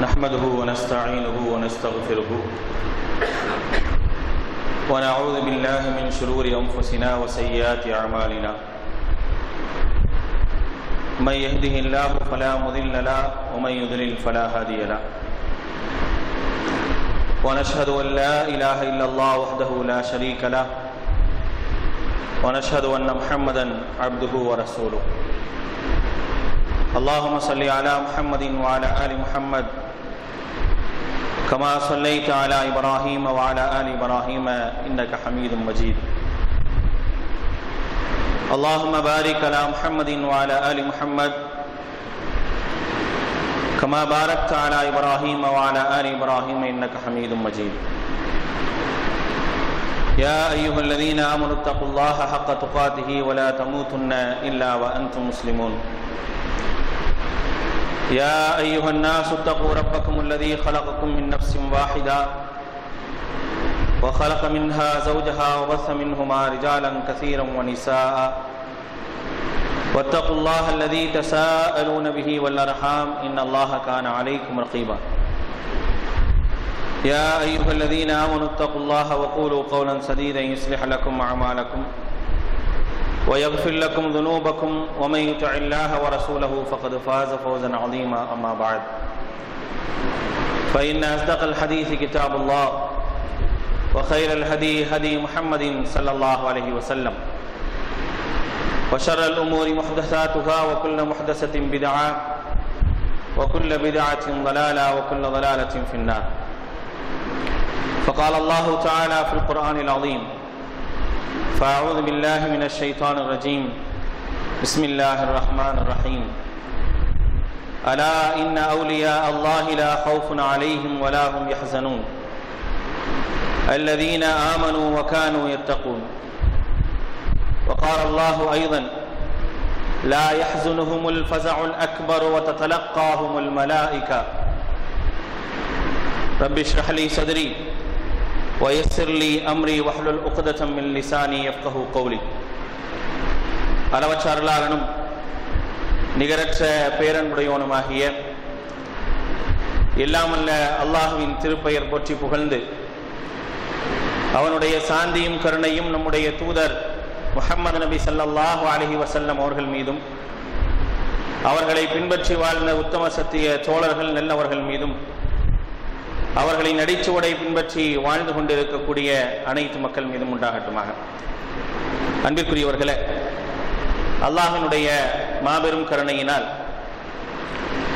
نحمده ونستعينه ونستغفره ونعوذ بالله من شرور أنفسنا وسيئات أعمالنا من يهده الله فلا مضل له ومن يضلل فلا هادي له ونشهد أن لا إله إلا الله وحده لا شريك له ونشهد أن محمدا عبده ورسوله اللهم صل على محمد وعلى آل محمد كما صليت على إبراهيم وعلى آل إبراهيم إنك حميد مجيد اللهم بارك على محمد وعلى آل محمد كما باركت على إبراهيم وعلى آل إبراهيم إنك حميد مجيد يا أيها الذين آمنوا اتقوا الله حق تقاته ولا تموتن إلا وأنتم مسلمون يا أيها الناس اتقوا ربكم الذي خلقكم من نفس واحدة وخلق منها زوجها وبث منهما رجالا كثيرا ونساء واتقوا الله الذي تساءلون به والأرحام إن الله كان عليكم رقيبا يا أيها الذين آمنوا اتقوا الله وقولوا قولا سديدا يصلح لكم أعمالكم ويغفر لكم ذنوبكم ومن يطع الله ورسوله فقد فاز فوزا عظيما أما بعد فإن أصدق الحديث كتاب الله وخير الهدي هدي محمد صلى الله عليه وسلم وشر الأمور محدثاتها وكل محدثة بدعة وكل بدعة ضلالة وكل ضلالة في النار فقال الله تعالى في القرآن العظيم فأعوذ بالله من الشيطان الرجيم بسم الله الرحمن الرحيم ألا إن أولياء الله لا خوف عليهم ولا هم يحزنون الذين آمنوا وكانوا يتقون وقال الله أيضا لا يحزنهم الفزع الأكبر وتتلقاهم الملائكة رب اشرح لي صدري ويسر لي أمري واحلل عقدة من لساني يفقهوا قولي அளவற்ற அருளாளனும் நிகரற்ற பேரன்புடையவனுமாகிய எல்லாமல்ல அல்லாஹுவின் திருப்பெயர் போற்றி புகழ்ந்து அவனுடைய சாந்தியும் கருணையும் நம்முடைய தூதர் முஹம்மது நபி ஸல்லல்லாஹு அலைஹி வஸல்லம் அவர்கள் மீதும் அவர்களை பின்பற்றி வாழ்ந்த உத்தம சத்திய தோழர்கள் நல்லவர்கள் மீதும் அவர்களின் அடிச்சுவடை பின்பற்றி வாழ்ந்து கொண்டிருக்கக்கூடிய அனைத்து மக்கள் மீதும் உண்டாகட்டுமாக. அன்பிற்குரியவர்களே, அல்லாஹ்வினுடைய மாபெரும் கருணையினால்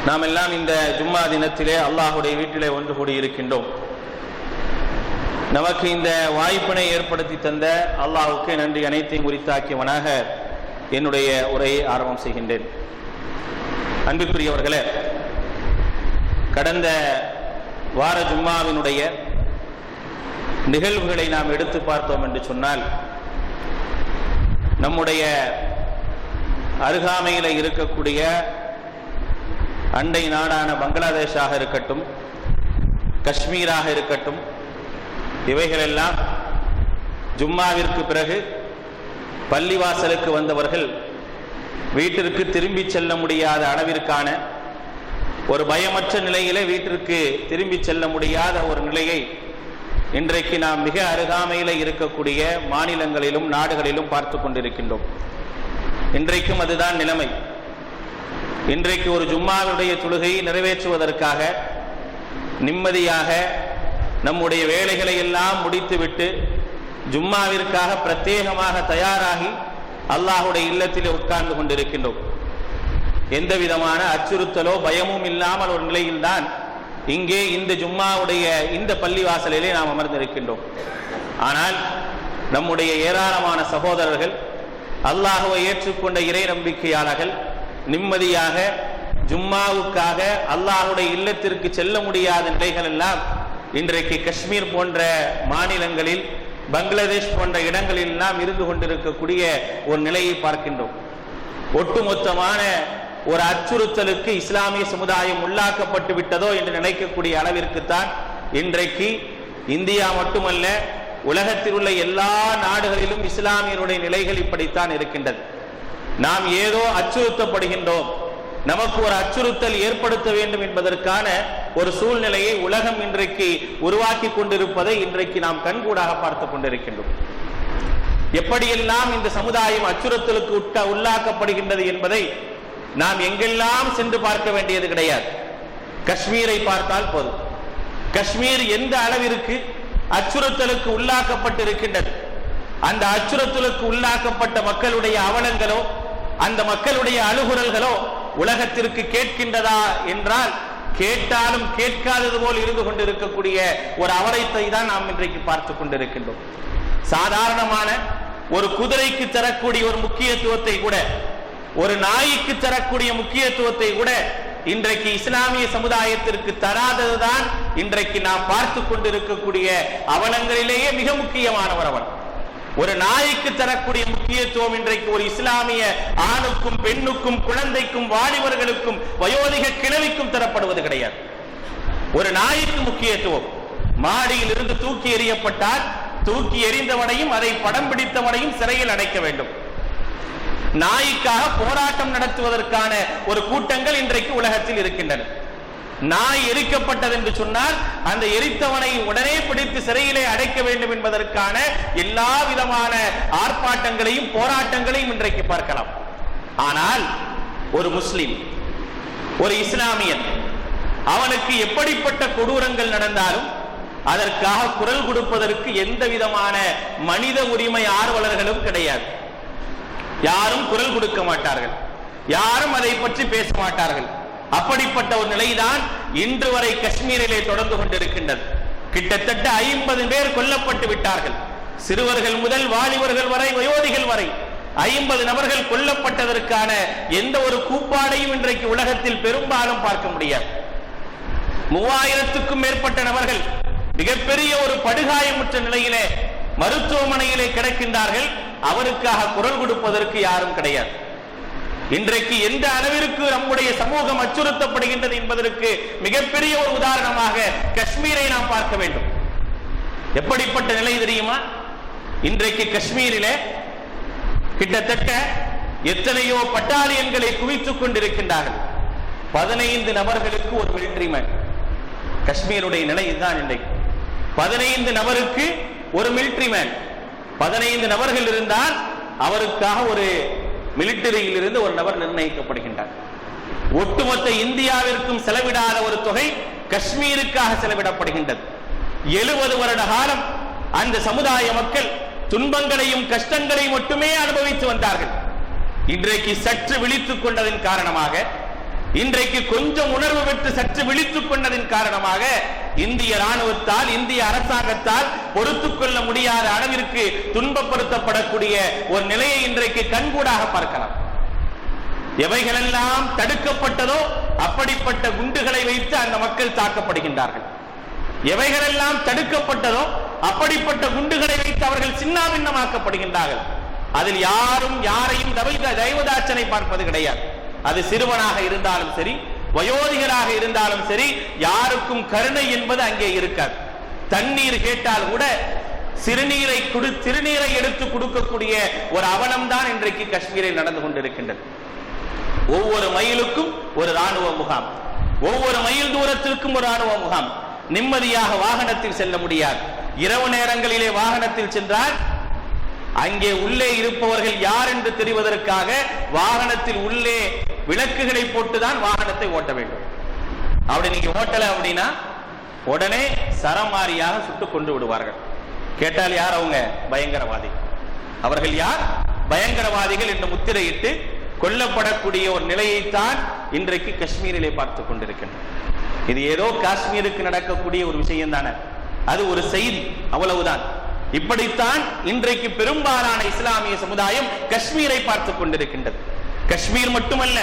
நாம் எல்லாம் இந்த ஜும்மா தினத்திலே அல்லாஹுடைய வீட்டிலே ஒன்று கூடி இருக்கின்றோம். நமக்கு இந்த வாய்ப்பினை ஏற்படுத்தி தந்த அல்லாஹுக்கு நன்றி அனைத்தையும் உரித்தாக்கியவனாக என்னுடைய உரையை ஆரம்பம் செய்கின்றேன். அன்பிற்குரியவர்களே, கடந்த வார ஜும்மாவினுடைய நிகழ்வுகளை நாம் எடுத்து பார்த்தோம் என்று சொன்னால், நம்முடைய அருகாமையில் இருக்கக்கூடிய அண்டை நாடான பங்களாதேஷாக இருக்கட்டும், காஷ்மீராக இருக்கட்டும், இவைகளெல்லாம் ஜும்மாவிற்கு பிறகு பள்ளிவாசலுக்கு வந்தவர்கள் வீட்டிற்கு திரும்பி செல்ல முடியாத அளவிற்கான ஒரு பயமற்ற நிலையிலே வீட்டிற்கு திரும்பி செல்ல முடியாத ஒரு நிலையை இன்றைக்கு நாம் மிக அருகாமையில் இருக்கக்கூடிய மாநிலங்களிலும் நாடுகளிலும் பார்த்து கொண்டிருக்கின்றோம். இன்றைக்கும் அதுதான் நிலைமை. இன்றைக்கு ஒரு ஜும்மாவுடைய தொழுகையை நிறைவேற்றுவதற்காக நிம்மதியாக நம்முடைய வேலைகளை எல்லாம் முடித்துவிட்டு ஜும்மாவிற்காக பிரத்யேகமாக தயாராகி அல்லாஹுடைய இல்லத்திலே உட்கார்ந்து கொண்டிருக்கின்றோம். எந்த விதமான அச்சுறுத்தலோ பயமும் இல்லாமல் ஒரு நிலையில்தான் இங்கே இந்த ஜும்மாவுடைய இந்த பள்ளிவாசலிலே நாம் அமர்ந்திருக்கின்றோம். ஆனால் நம்முடைய ஏராளமான சகோதரர்கள், அல்லாஹுவை ஏற்றுக்கொண்ட இறை நம்பிக்கையாளர்கள் நிம்மதியாக ஜும்மாவுக்காக அல்லாஹுடைய இல்லத்திற்கு செல்ல முடியாத நிலைகள் எல்லாம் இன்றைக்கு காஷ்மீர் போன்ற மாநிலங்களில், பங்களாதேஷ் போன்ற இடங்களில் எல்லாம் இருந்து கொண்டிருக்கக்கூடிய ஒரு நிலையை பார்க்கின்றோம். ஒட்டுமொத்தமான ஒரு அச்சுறுத்தலுக்கு இஸ்லாமிய சமுதாயம் உள்ளாக்கப்பட்டு விட்டதோ என்று நினைக்கக்கூடிய அளவிற்குத்தான் இன்றைக்கு இந்தியா மட்டுமல்ல, உலகத்தில் உள்ள எல்லா நாடுகளிலும் இஸ்லாமியருடைய நிலைகள் இப்படித்தான் இருக்கின்றது. நாம் ஏதோ அச்சுறுத்தப்படுகின்றோம், நமக்கு ஒரு அச்சுறுத்தல் ஏற்படுத்த வேண்டும் என்பதற்கான ஒரு சூழ்நிலையை உலகம் இன்றைக்கு உருவாக்கி கொண்டிருப்பதை இன்றைக்கு நாம் கண்கூடாக பார்த்து கொண்டிருக்கின்றோம். எப்படியெல்லாம் இந்த சமுதாயம் அச்சுறுத்தலுக்கு உள்ளாக்கப்படுகின்றது என்பதை நாம் எங்கெல்லாம் சென்று பார்க்க வேண்டியது கிடையாது. காஷ்மீரை பார்த்தால் போதும். காஷ்மீர் எந்த அளவிற்கு அச்சுறுத்தலுக்கு உள்ளாக்கப்பட்டிருக்கின்றது, அந்த அச்சுறுத்தலுக்கு உள்ளாக்கப்பட்ட மக்களுடைய அவலங்களோ அந்த மக்களுடைய அழுகுரல்களோ உலகத்திற்கு கேட்கின்றதா என்றால் கேட்டாலும் கேட்காதது போல் இருந்து கொண்டிருக்கக்கூடிய ஒரு அவலத்தை தான் நாம் இன்றைக்கு பார்த்து கொண்டிருக்கின்றோம். சாதாரணமான ஒரு குதிரைக்கு தரக்கூடிய ஒரு முக்கியத்துவத்தை கூட, ஒரு நாய்க்கு தரக்கூடிய முக்கியத்துவத்தை கூட இன்றைக்கு இஸ்லாமிய சமுதாயத்திற்கு தராததுதான் இன்றைக்கு நாம் பார்த்து கொண்டிருக்கக்கூடிய அவலங்களிலேயே மிக முக்கியமான ஒரு அவலம். ஒரு நாய்க்கு தரக்கூடிய முக்கியத்துவம் இன்றைக்கு ஒரு இஸ்லாமிய ஆணுக்கும் பெண்ணுக்கும் குழந்தைக்கும் வாலிபர்களுக்கும் வயோதிக கிழவிக்கும் தரப்படுவது கிடையாது. ஒரு நாய்க்கு முக்கியத்துவம். மாடியில் இருந்து தூக்கி எறியப்பட்டால் தூக்கி எறிந்தவனையும் அதை படம் பிடித்தவனையும் சிறையில் அடைக்க வேண்டும். நாய்க்காக போராட்டம் நடத்துவதற்கான ஒரு கூட்டங்கள் இன்றைக்கு உலகத்தில் இருக்கின்றன. நாய் எரிக்கப்பட்டது என்று சொன்னால் அந்த எரித்தவனை உடனே பிடித்து சிறையிலே அடைக்க வேண்டும் என்பதற்கான எல்லா விதமான ஆர்ப்பாட்டங்களையும் போராட்டங்களையும் இன்றைக்கு பார்க்கலாம். ஆனால் ஒரு முஸ்லிம், ஒரு இஸ்லாமியன், அவனுக்கு எப்படிப்பட்ட கொடூரங்கள் நடந்தாலும் அதற்காக குரல் கொடுப்பதற்கு எந்த விதமான மனித உரிமை ஆர்வலர்களும் கிடையாது. யாரும் குரல் கொடுக்க மாட்டார்கள், யாரும் அதை பற்றி பேச மாட்டார்கள். அப்படிப்பட்ட ஒரு நிலைதான் இன்று வரை காஷ்மீரிலே தொடர்ந்து கொண்டிருக்கின்றது. கிட்டத்தட்ட 50 பேர் கொல்லப்பட்டு விட்டார்கள். சிறுவர்கள் முதல் வாலிபர்கள் வரை, வயோதிகள் வரை 50 நபர்கள் கொல்லப்பட்டதற்கான எந்த ஒரு கூப்பாடையும் இன்றைக்கு உலகத்தில் பெரும்பாலும் பார்க்க முடியாது. 3000க்கும் மேற்பட்ட நபர்கள் மிகப்பெரிய ஒரு படுகாயமுற்ற நிலையிலே மருத்துவமனையிலே கிடக்கின்றார்கள். அவருக்காக குரல் கொடுப்பதற்கு யாரும் கிடையாது. இன்றைக்கு எந்த அளவிற்கு நம்முடைய சமூகம் அச்சுறுத்தப்படுகின்றது என்பதற்கு மிகப்பெரிய ஒரு உதாரணமாக காஷ்மீரை நாம் பார்க்க வேண்டும். எப்படிப்பட்ட நிலை தெரியுமா? இன்றைக்கு காஷ்மீரிலே கிட்டத்தட்ட எத்தனையோ பட்டாலியன்களை குவித்துக் கொண்டிருக்கின்றார்கள். 15 நபர்களுக்கு ஒரு மிலிட்டரி மேன். காஷ்மீருடைய நிலை இதுதான். இன்றைக்கு 15 நபருக்கு ஒரு மிலிட்டரி மேன். 15 நபர்கள் இருந்தால் அவருக்காக ஒரு மிலிட்டரியில் இருந்து ஒரு நபர் நிர்ணயிக்கப்படுகின்றார். ஒட்டுமொத்த இந்தியாவிற்கும் செலவிடாத ஒரு தொகை காஷ்மீருக்காக செலவிடப்படுகின்றது. 70 வருட காலம் அந்த சமுதாய மக்கள் துன்பங்களையும் கஷ்டங்களையும் மட்டுமே அனுபவித்து வந்தார்கள். இன்றைக்கு சற்று விழித்துக் கொண்டதின் காரணமாக, இன்றைக்கு கொஞ்சம் உணர்வு பெற்று சற்று விழித்துக் கொண்டதின் காரணமாக இந்திய ராணுவத்தால், இந்திய அரசாங்கத்தால் பொறுத்துக் கொள்ள முடியாத அளவிற்கு துன்பப்படுத்தப்படக்கூடிய ஒரு நிலையை இன்றைக்கு கண்கூடாக பார்க்கலாம். எவைகளெல்லாம் தடுக்கப்பட்டதோ அப்படிப்பட்ட குண்டுகளை வைத்து அந்த மக்கள் தாக்கப்படுகின்றார்கள். எவைகளெல்லாம் தடுக்கப்பட்டதோ அப்படிப்பட்ட குண்டுகளை வைத்து அவர்கள் சின்னாபின்னமாக்கப்படுகின்றார்கள். அதில் யாரும் யாரையும் தெய்வதாட்சனை பார்ப்பது கிடையாது. அது சிறுவனாக இருந்தாலும் சரி, வயோதிகராக இருந்தாலும் சரி, யாருக்கும் கருணை என்பது அங்கே இருக்காது. தண்ணீர் கேட்டால் கூட சிறுநீரை எடுத்து கொடுக்கக்கூடிய ஒரு அவலம் தான் இன்றைக்கு காஷ்மீரில் நடந்து கொண்டிருக்கின்றது. ஒவ்வொரு மைலுக்கும் ஒரு ராணுவ முகாம், ஒவ்வொரு மைல் தூரத்திற்கும் ஒரு ராணுவ முகாம். நிம்மதியாக வாகனத்தில் செல்ல முடியாது. இரவு நேரங்களிலே வாகனத்தில் சென்றால் அங்கே உள்ளே இருப்பவர்கள் யார் என்று தெரிவதற்காக வாகனத்தில் உள்ளே விளக்குகளை போட்டுதான் வாகனத்தை ஓட்ட வேண்டும். அப்படி நீங்க ஓட்டல அப்படின்னா உடனே சரமாரியாக சுட்டுக் கொண்டு விடுவார்கள். கேட்டால் யார் அவங்க? பயங்கரவாதி. அவர்கள் யார்? பயங்கரவாதிகள் என்று முத்திரையிட்டு கொல்லப்படக்கூடிய ஒரு நிலையைத்தான் இன்றைக்கு காஷ்மீரிலே பார்த்துக் கொண்டிருக்கின்றனர். இது ஏதோ காஷ்மீருக்கு நடக்கக்கூடிய ஒரு விஷயம் தானே, அது ஒரு செய்தி, அவ்வளவுதான். இப்படித்தான் இன்றைக்கு பெரும்பாலான இஸ்லாமிய சமுதாயம் காஷ்மீரை பார்த்துக் கொண்டிருக்கின்றது. காஷ்மீர் மட்டுமல்ல,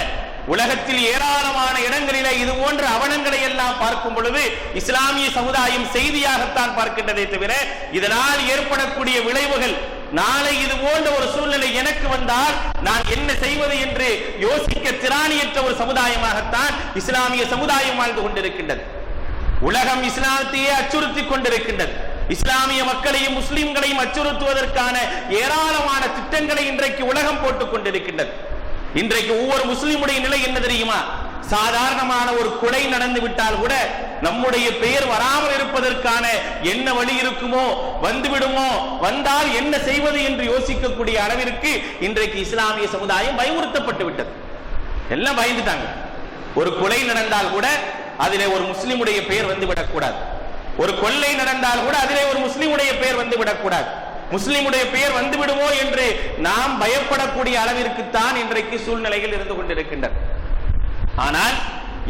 உலகத்தில் ஏராளமான இடங்களிலே இது போன்ற அவலங்களை எல்லாம் பார்க்கும் பொழுது இஸ்லாமிய சமுதாயம் செய்தியாகத்தான் பார்க்கின்றதை தவிர இதனால் ஏற்படக்கூடிய விளைவுகள், நாளை இது போன்ற ஒரு சூழ்நிலை எனக்கு வந்தால் நான் என்ன செய்வது என்று யோசிக்க திராணியற்ற ஒரு சமுதாயமாகத்தான் இஸ்லாமிய சமுதாயம் வாழ்ந்து கொண்டிருக்கின்றது. உலகம் இஸ்லாத்தையே அச்சுறுத்திக் கொண்டிருக்கின்றது. இஸ்லாமிய மக்களையும் முஸ்லிம்களையும் அச்சுறுத்துவதற்கான ஏராளமான திட்டங்களை இன்றைக்கு உலகம் போட்டுக் கொண்டிருக்கின்றது. இன்றைக்கு ஒவ்வொரு முஸ்லிமுடைய நிலை என்ன தெரியுமா? சாதாரணமான ஒரு கொலை நடந்து விட்டால் கூட நம்முடைய பெயர் வராமல் இருப்பதற்கான என்ன வழி இருக்குமோ, வந்துவிடுமோ, வந்தால் என்ன செய்வது என்று யோசிக்கக்கூடிய அளவிற்கு இன்றைக்கு இஸ்லாமிய சமுதாயம் பயமுறுத்தப்பட்டு விட்டது. எல்லாம் பயந்துட்டாங்க. ஒரு கொலை நடந்தால் கூட அதிலே ஒரு முஸ்லிமுடைய பெயர் வந்து விடக்கூடாது. ஒரு கொள்ளை நடந்தால் கூட அதிலே ஒரு முஸ்லிமுடைய பெயர் வந்து விடக்கூடாது. முஸ்லிமுடைய பெயர் வந்து விடுமோ என்று நாம் பயப்படக்கூடிய அளவிற்கு தான் இன்றைக்கு சூழ்நிலைகள் இருந்து கொண்டிருக்கின்றன. ஆனால்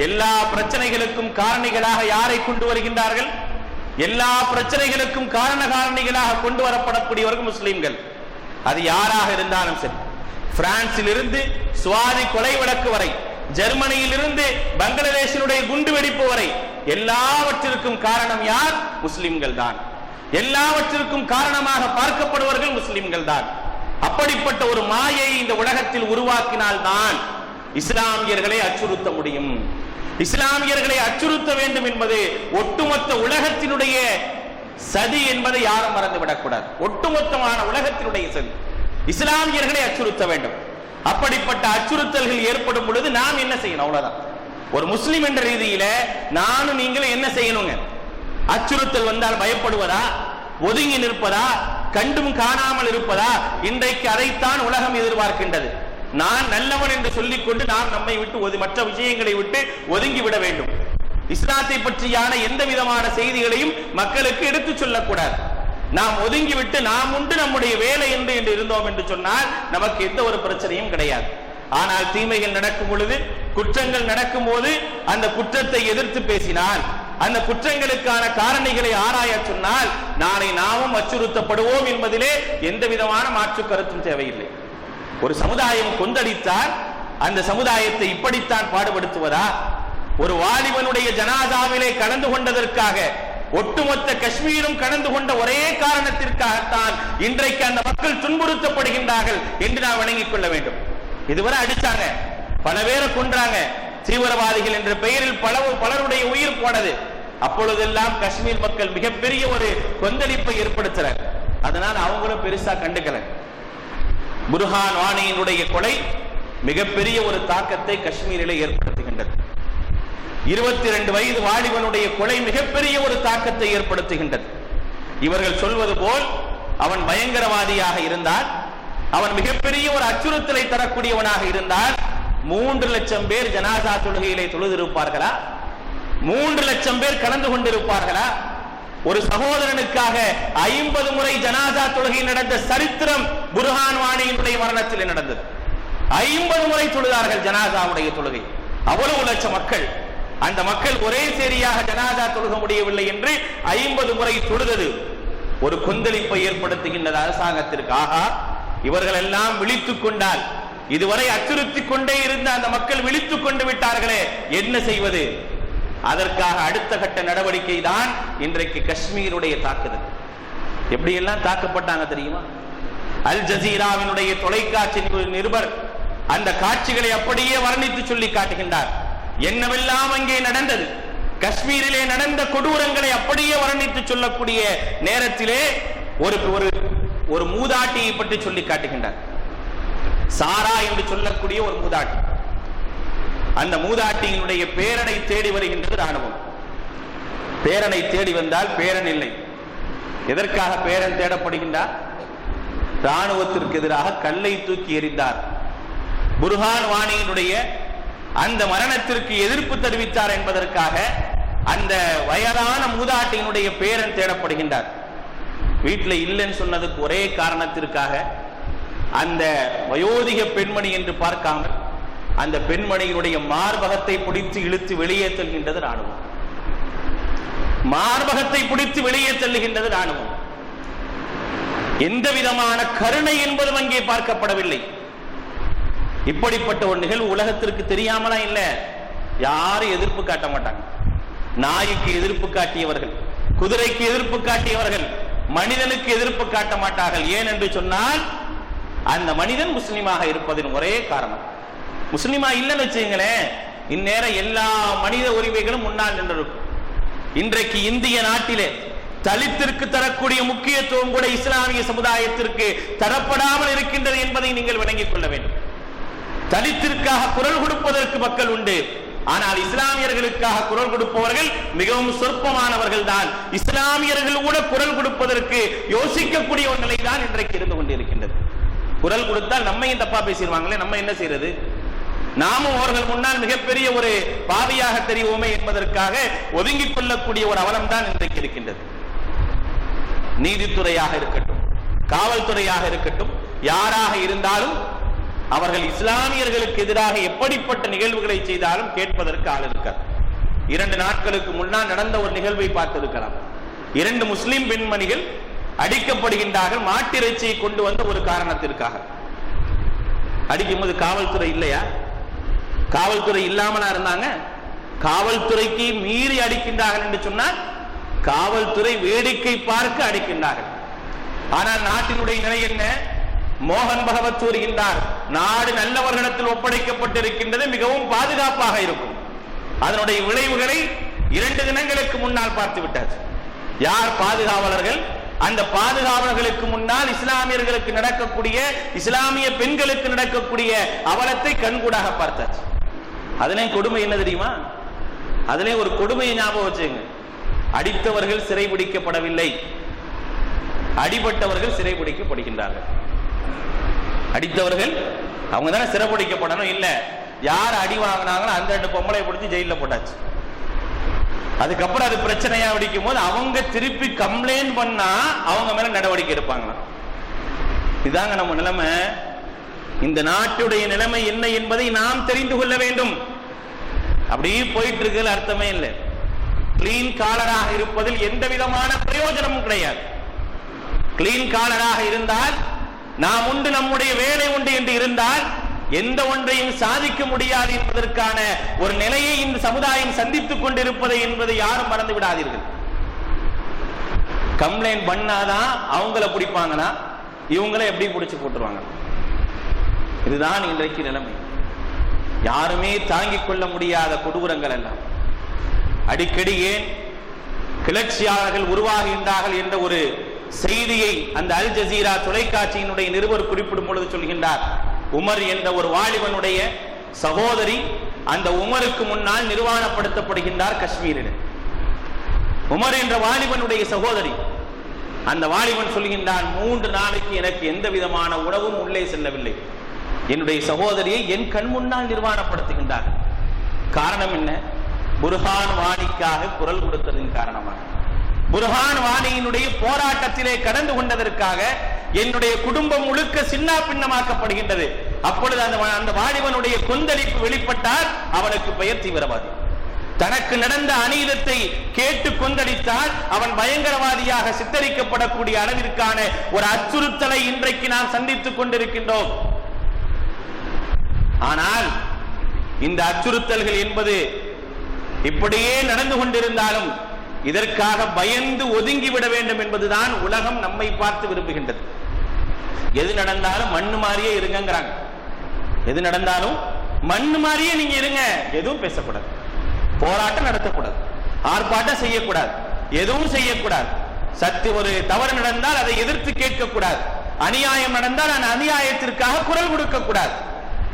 எல்லா பிரச்சனைகளுக்கும் காரணிகளாக யாரை கொண்டு வருகின்றார்கள்? எல்லா பிரச்சனைகளுக்கும் காரணிகளாக கொண்டு வரப்படக்கூடியவர்கள் முஸ்லிம்கள். அது யாராக இருந்தாலும் சரி, பிரான்சில் இருந்து சுவாதி கொலை வழக்கு வரை, ஜெர்மனியில் இருந்து பங்களாதேஷினுடைய குண்டு வெடிப்பு வரை எல்லாவற்றிற்கும் காரணம் யார்? முஸ்லிம்கள் தான். எல்லாவற்றிற்கும் காரணமாக பார்க்கப்படுவர்கள் முஸ்லிம்கள் தான். அப்படிப்பட்ட ஒரு மாயை இந்த உலகத்தில் உருவாக்கினால் தான் இஸ்லாமியர்களை அச்சுறுத்த முடியும். இஸ்லாமியர்களை அச்சுறுத்த வேண்டும் என்பது ஒட்டுமொத்த உலகத்தினுடைய சதி என்பதை யாரும் மறந்துவிடக் கூடாது. ஒட்டுமொத்தமான உலகத்தினுடைய சதி இஸ்லாமியர்களை அச்சுறுத்த வேண்டும். அப்படிப்பட்ட அச்சுறுத்தல்கள் ஏற்படும் பொழுது நாம் என்ன செய்யணும்? அவ்வளவுதான். ஒரு முஸ்லிம் என்ற ரீதியில நானும் நீங்களும் என்ன செய்யணுங்க? அச்சுறுத்தல் வந்தால் பயப்படுவதா, ஒதுங்கி நிற்பதா, கண்டும் காணாமல் இருப்பதா? இன்றைக்கு அதைத்தான் உலகம் எதிர்பார்க்கின்றது. நான் நல்லவன் என்று சொல்லிக்கொண்டு நாம் நம்மை விட்டு மற்ற விஷயங்களை விட்டு ஒதுங்கி விட வேண்டும். இஸ்லாத்தை பற்றியான எந்த விதமான செய்திகளையும் மக்களுக்கு எடுத்துச் சொல்லக்கூடாது. நாம் ஒதுங்கிவிட்டு நாம் உண்டு நம்முடைய வேலை என்று இருந்தோம் என்று சொன்னால் நமக்கு எந்த ஒரு பிரச்சனையும் கிடையாது. ஆனால் தீமைகள் நடக்கும் பொழுது, குற்றங்கள் நடக்கும் போது அந்த குற்றத்தை எதிர்த்து பேசினால், அந்த குற்றங்களுக்கான காரணிகளை ஆராய சொன்னால் நாளை நாமும் அச்சுறுத்தப்படுவோம் என்பதிலே எந்த விதமான மாற்று கருத்தும் தேவையில்லை. ஒரு சமுதாயம் கொந்தளித்தால் அந்த சமுதாயத்தை இப்படித்தான் பாடுபடுத்துவதா? ஒரு வாலிபனுடைய ஜனாதாவிலே கலந்து கொண்டதற்காக ஒட்டுமொத்த காஷ்மீரும் கலந்து கொண்ட ஒரே காரணத்திற்காகத்தான் இன்றைக்கு அந்த மக்கள் துன்புறுத்தப்படுகின்றார்கள் என்று நாம் வணங்கிக் கொள்ள வேண்டும். இதுவரை அடிச்சாங்க, பல பேரை கொன்றாங்க, தீவிரவாதிகள் என்ற பெயரில் பலருடைய உயிர் போனது. அப்பொழுதெல்லாம் காஷ்மீர் மக்கள் மிகப்பெரிய ஒரு கொந்தளிப்பை ஏற்படுத்துறாங்க. அதனால் அவங்களும் பெருசா கண்டுக்கல. புர்ஹான் வானியினுடைய கொலை மிகப்பெரிய ஒரு தாக்கத்தை காஷ்மீரிலே ஏற்படுத்துகின்றது. 22 வயது வாலிபனுடைய கொலை மிகப்பெரிய ஒரு தாக்கத்தை ஏற்படுத்துகின்றது. இவர்கள் சொல்வது போல் அவன் பயங்கரவாதியாக இருந்தால், அவன் மிகப்பெரிய ஒரு அச்சுறுத்தலை தரக்கூடியவனாக இருந்தால் 3 லட்சம் பேர் ஜனாசா தொழுகையிலே தொழுதிருப்பார்களா? 3 லட்சம் பேர் கலந்து கொண்டிருப்பார்களா? ஒரு சகோதரனுக்காக 50 முறை ஜனாசா தொழுகை நடந்த சரித்திரம் புர்ஹான் வானியினுடைய மரணத்தில் நடந்தது. 50 முறை தொழுதார்கள் ஜனாசாவுடைய தொழுகை. அவ்வளவு லட்சம் மக்கள், அந்த மக்கள் ஒரே சேரியாக ஜனாசா தொழுக முடியவில்லை என்று 50 முறை தொழுதது ஒரு கொந்தளிப்பை ஏற்படுத்துகின்றது அரசாங்கத்திற்கு. ஆகா, இவர்கள் எல்லாம் விழித்துக் கொண்டால், இதுவரை அச்சுறுத்திக் கொண்டே இருந்த அந்த மக்கள் விழித்துக் கொண்டு விட்டார்களே, என்ன செய்வது? அதற்காக அடுத்த கட்ட நடவடிக்கை தான் இன்றைக்கு காஷ்மீருடைய தாக்குதல். எப்படி எல்லாம் தாக்கப்பட்டாங்க தெரியுமா? அல் ஜசீராவினுடைய தொலைக்காட்சி நிருபர் அந்த காட்சிகளை அப்படியே வர்ணித்து சொல்லி காட்டுகின்றார். என்னவெல்லாம் அங்கே நடந்தது, காஷ்மீரிலே நடந்த கொடூரங்களை அப்படியே வர்ணித்து சொல்லக்கூடிய நேரத்திலே ஒரு மூதாட்டியை பற்றி சொல்லி காட்டுகின்றார். சாரா என்று சொல்லக்கூடிய ஒரு மூதாட்டி. அந்த மூதாட்டியினுடைய பேரனை தேடி வருகின்றது ராணுவம். பேரனை தேடி வந்தால் பேரன் இல்லை. எதற்காக பேரன் தேடப்படுகின்றார்? ராணுவத்திற்கு எதிராக கல்லை தூக்கி எறிந்தார். புர்ஹான் வானியினுடைய அந்த மரணத்திற்கு எதிர்ப்பு தெரிவித்தார் என்பதற்காக அந்த வயதான மூதாட்டியினுடைய பேரன் தேடப்படுகின்றார். வீட்டில் இல்லைன்னு சொன்னதுக்கு ஒரே காரணத்திற்காக அந்த வயோதிக பெண்மணி என்று பார்க்காமல் அந்த பெண்மணியினுடைய மார்பகத்தை பிடித்து இழுத்து வெளியே தள்ளுகின்றது ராணுவம். மார்பகத்தை பிடித்து வெளியே தள்ளுகின்றது ராணுவம். எந்த விதமான கருணை என்பதும் அங்கே பார்க்கப்படவில்லை. இப்படிப்பட்ட ஒரு நிகழ்வு உலகத்திற்கு தெரியாமலா இல்ல? யாரும் எதிர்ப்பு காட்ட மாட்டாங்க. நாய்க்கு எதிர்ப்பு காட்டியவர்கள், குதிரைக்கு எதிர்ப்பு காட்டியவர்கள் மனிதனுக்கு எதிர்ப்பு காட்ட மாட்டார்கள். ஏன் என்று சொன்னால் அந்த மனிதன் முஸ்லிமாக இருப்பதன் ஒரே காரணம். முஸ்லிமா இல்லைன்னு வச்சுங்களேன், இந்நேரம் எல்லா மனித உரிமைகளும் முன்னால் நின்றிருக்கும். இன்றைக்கு இந்திய நாட்டிலே தலித்திற்கு தரக்கூடிய முக்கியத்துவம் கூட இஸ்லாமிய சமுதாயத்திற்கு தரப்படாமல் இருக்கின்றது என்பதை நீங்கள் விளங்கிக் கொள்ள வேண்டும். தலித்திற்காக குரல் கொடுப்பதற்கு மக்கள் உண்டு. ஆனால் இஸ்லாமியர்களுக்காக குரல் கொடுப்பவர்கள் மிகவும் சொற்பமானவர்கள் தான். இஸ்லாமியர்கள் கூட குரல் கொடுப்பதற்கு யோசிக்கக்கூடிய ஒரு நிலை தான் இன்றைக்கு இருந்து கொண்டிருக்கின்றது. குரல் கொடுத்தால் நம்மையும் தப்பா பேசிடுவாங்களே, நம்ம என்ன செய்யறது? நாமும் அவர்கள் முன்னால் மிகப்பெரிய ஒரு பாவியாக தெரிவோமே என்பதற்காக ஒதுங்கிக் கொள்ளக்கூடிய ஒரு அவலம் தான் இன்றைக்கு இருக்கின்றது. நீதித்துறையாக இருக்கட்டும், காவல்துறையாக இருக்கட்டும், யாராக இருந்தாலும் அவர்கள் இஸ்லாமியர்களுக்கு எதிராக எப்படிப்பட்ட நிகழ்வுகளை செய்தாலும் கேட்பதற்கு ஆள் இருக்கார். 2 நாட்களுக்கு முன்னால் நடந்த ஒரு நிகழ்வை பார்த்திருக்கலாம். 2 முஸ்லிம் பெண்மணிகள் அடிக்கப்படுகின்றார்கள், மாட்டிறைச்சியை கொண்டு வந்த ஒரு காரணத்திற்காக. அடிக்கும்போது காவல்துறை இல்லையா? காவல்துறை இல்லாமலா இருந்தாங்க? காவல்துறைக்கு மீறி அடிக்கின்றார்கள் என்று சொன்னால் காவல்துறை வேடிக்கை பார்க்க அடிக்கின்றார்கள். ஆனால் நாட்டினுடைய நிலை என்ன? மோகன் பகவத் கூறுகின்றார், நாடு நல்லவர்களிடத்தில் ஒப்படைக்கப்பட்டிருக்கின்றது, மிகவும் பாதுகாப்பாக இருக்கும். அதனுடைய விளைவுகளை 2 தினங்களுக்கு முன்னால் பார்த்து விட்டார். யார் பாதுகாவலர்கள்? அந்த பாதுகாவலர்களுக்கு முன்னால் இஸ்லாமியர்களுக்கு நடக்கக்கூடிய, இஸ்லாமிய பெண்களுக்கு நடக்கக்கூடிய அவலத்தை கண்கூடாக பார்த்தாச்சு. அதிலே கொடுமை என்ன தெரியுமா? அதிலே ஒரு கொடுமையை ஞாபகம் வச்சுங்க. அடித்தவர்கள் சிறைபிடிக்கப்படவில்லை, அடிபட்டவர்கள் சிறைபிடிக்கப்படுகின்றார்கள். அடித்தவர்கள் அவங்க தானே சிறைபிடிக்கப்படணும். இல்ல, யார் அடி வாங்கினாங்களோ அந்த 2 பொம்பளை பிடிச்சி ஜெயில போட்டாச்சு. அதுக்கப்புறம் அது பிரச்சனையா வெடிக்கும் போது அவங்க திருப்பி கம்ப்ளைண்ட் பண்ணா அவங்க மேல நடவடிக்கை எடுப்பாங்களா? இதாங்க நம்ம நிலைமை. இந்த நாட்டுடைய நிலைமை என்ன என்பதை நாம் தெரிந்து கொள்ள வேண்டும். அப்படியே போயிட்டு இருக்கிறது அர்த்தமே இல்லை. கிளீன் காலராக இருப்பதில் எந்த விதமான பிரயோஜனமும் கிடையாது. கிளீன் காலராக இருந்தால், நாம் உண்டு நம்முடைய வேலை உண்டு என்று இருந்தால் எந்த ஒன்றையும் சாதிக்க முடியாது என்பதற்கான ஒரு நிலையை இந்த சமுதாயம் சந்தித்துக் கொண்டிருப்பதை என்பதை யாரும் மறந்து விடாதீர்கள். கம்ப்ளைண்ட் பண்ணாதான் அவங்கள பிடிப்பாங்கன்னா இவங்களை எப்படி பிடிச்சு போட்டுருவாங்க? இதுதான் இன்றைக்கு நிலைமை. யாருமே தாங்கிக் கொள்ள முடியாத கொடூரங்கள் எல்லாம். அடிக்கடி ஏன் கிளர்ச்சியாளர்கள் உருவாகின்றார்கள் என்ற ஒரு செய்தியை அந்த அல் ஜசீரா தொலைக்காட்சியினுடைய நிருபர் குறிப்பிடும் பொழுது சொல்கின்றார். உமர் என்ற ஒரு வாலிபனுடைய சகோதரி அந்த உமருக்கு முன்னால் நிர்வாணப்படுத்தப்படுகின்றார் காஷ்மீரில். உமர் என்ற வாலிபனுடைய சகோதரி. அந்த வாலிபன் சொல்கின்றான், 3 நாளைக்கு எனக்கு எந்த விதமான உணவும் உள்ளே செல்லவில்லை. என்னுடைய சகோதரியை என் கண் முன்னால் நிர்வாணப்படுத்துகின்றார். காரணம் என்ன? புர்ஹான் வாணிக்காக குரல் கொடுத்ததின் காரணமாக, புர்ஹான் வாணியினுடைய போராட்டத்திலே கடந்து கொண்டதற்காக என்னுடைய குடும்பம் முழுக்க சின்ன பின்னமாக்கப்படுகின்றது. அப்பொழுது அந்த வாலிபனுடைய கொந்தளிப்பு வெளிப்பட்டால் அவனுக்கு பெயர் தீவிரவாதி. தனக்கு நடந்த அநீதத்தை கேட்டு கொந்தளித்தால் அவன் பயங்கரவாதியாக சித்தரிக்கப்படக்கூடிய அளவிற்கான ஒரு அச்சுறுத்தலை இன்றைக்கு நாம் சந்தித்துக் கொண்டிருக்கின்றோம். ஆனால் இந்த அச்சுறுத்தல்கள் என்பது இப்படியே நடந்து கொண்டிருந்தாலும் இதற்காக பயந்து ஒதுங்கிவிட வேண்டும் என்பதுதான் உலகம் நம்மை பார்த்து விரும்புகின்றது. எது நடந்தாலும் மண்ணு மாதிரியே இருங்கிறாங்க. எது நடந்தாலும் மண்ணு மாதிரியே நீங்க இருங்க, எதுவும் பேசக்கூடாது, போராட்டம் நடத்தக்கூடாது, ஆர்ப்பாட்டம் செய்யக்கூடாது, எதுவும் செய்யக்கூடாது. சத்து ஒரு தவறு நடந்தால் அதை எதிர்த்து கேட்கக்கூடாது, அநியாயம் நடந்தால் அந்த அநியாயத்திற்காக குரல் கொடுக்க கூடாது.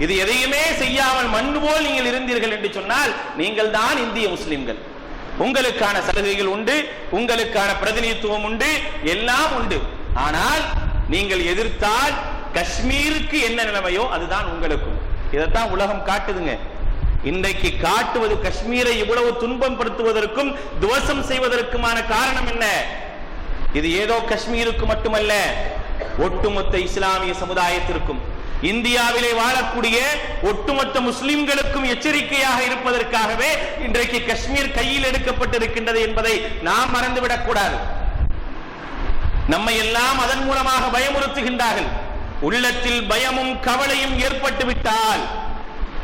இது எதையுமே செய்யாமல் மண்ணு போல் நீங்கள் இருந்தீர்கள் என்று சொன்னால் நீங்கள் தான் இந்திய முஸ்லிம்கள். உங்களுக்கான சலுகைகள் உண்டு, உங்களுக்கான பிரதிநிதித்துவம் உண்டு, எல்லாம் உண்டு. ஆனால் நீங்கள் எதிர்த்தால் காஷ்மீருக்கு என்ன நிலைமையோ அதுதான் உங்களுக்கும். இதைத்தான் உலகம் காட்டுதுங்க. இன்றைக்கு காட்டுவது காஷ்மீரை இவ்வளவு துன்பம் படுத்துவதற்கும் துவசம் செய்வதற்குமான காரணம் என்ன? இது ஏதோ காஷ்மீருக்கு மட்டுமல்ல, ஒட்டுமொத்த இஸ்லாமிய சமுதாயத்திற்கும் இந்தியாவிலே வாழக்கூடிய ஒட்டுமொத்த முஸ்லிம்களுக்கும் எச்சரிக்கையாக இருப்பதற்காகவே இன்றைக்கு காஷ்மீர் கையில் எடுக்கப்பட்டிருக்கின்றது என்பதை நாம் மறந்துவிடக் கூடாது. நம்மை எல்லாம் அதன் மூலமாக பயமுறுத்துகின்றார்கள். உள்ளத்தில் பயமும் கவலையும் ஏற்பட்டு விட்டால்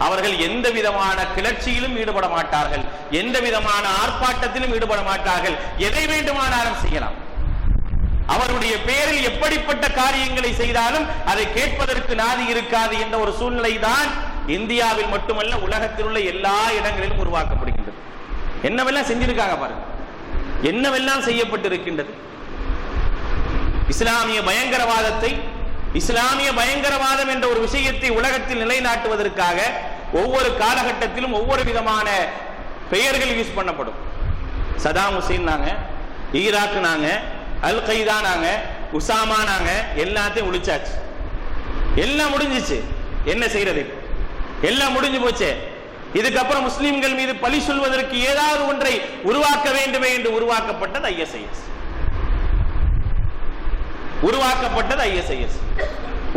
அவர்கள் எந்த விதமான கிளர்ச்சியிலும் ஈடுபட மாட்டார்கள், எந்த விதமான ஆர்ப்பாட்டத்திலும் ஈடுபட மாட்டார்கள். எதை வேண்டுமானாலும் செய்யலாம். அவருடைய பெயரில் எப்படிப்பட்ட காரியங்களை செய்தாலும் அதை கேட்பதற்கு நாதி இருக்காது என்ற ஒரு சூழ்நிலை தான் இந்தியாவில் மட்டுமல்ல உலகத்தில் உள்ள எல்லா இடங்களிலும் உருவாக்கப்படுகின்றது. என்னவெல்லாம் செஞ்சிருக்காங்க பாருங்க, என்னவெல்லாம் செய்யப்பட்டிருக்கின்றது. இஸ்லாமிய பயங்கரவாதத்தை இஸ்லாமிய பயங்கரவாதம் என்ற ஒரு விஷயத்தை உலகத்தில் நிலைநாட்டுவதற்காக ஒவ்வொரு காலகட்டத்திலும் ஒவ்வொரு விதமான பெயர்கள் யூஸ் பண்ணப்படும். சதாம் ஹுசைன் நாங்க, ஈராக் நாங்க, அல் கைதா நாங்க, உசாமா நாங்க, எல்லாத்தையும் ஒழிச்சாச்சு. எல்லாம் முடிஞ்சிச்சு. என்ன செய்யறது? எல்லாம் முடிஞ்சு போச்சு. இதுக்கப்புறம் முஸ்லிம்கள் மீது பழி சொல்வதற்கு ஏதாவது ஒன்றை உருவாக்க வேண்டுமே என்று உருவாக்கப்பட்டது ஐஎஸ்ஐஎஸ்.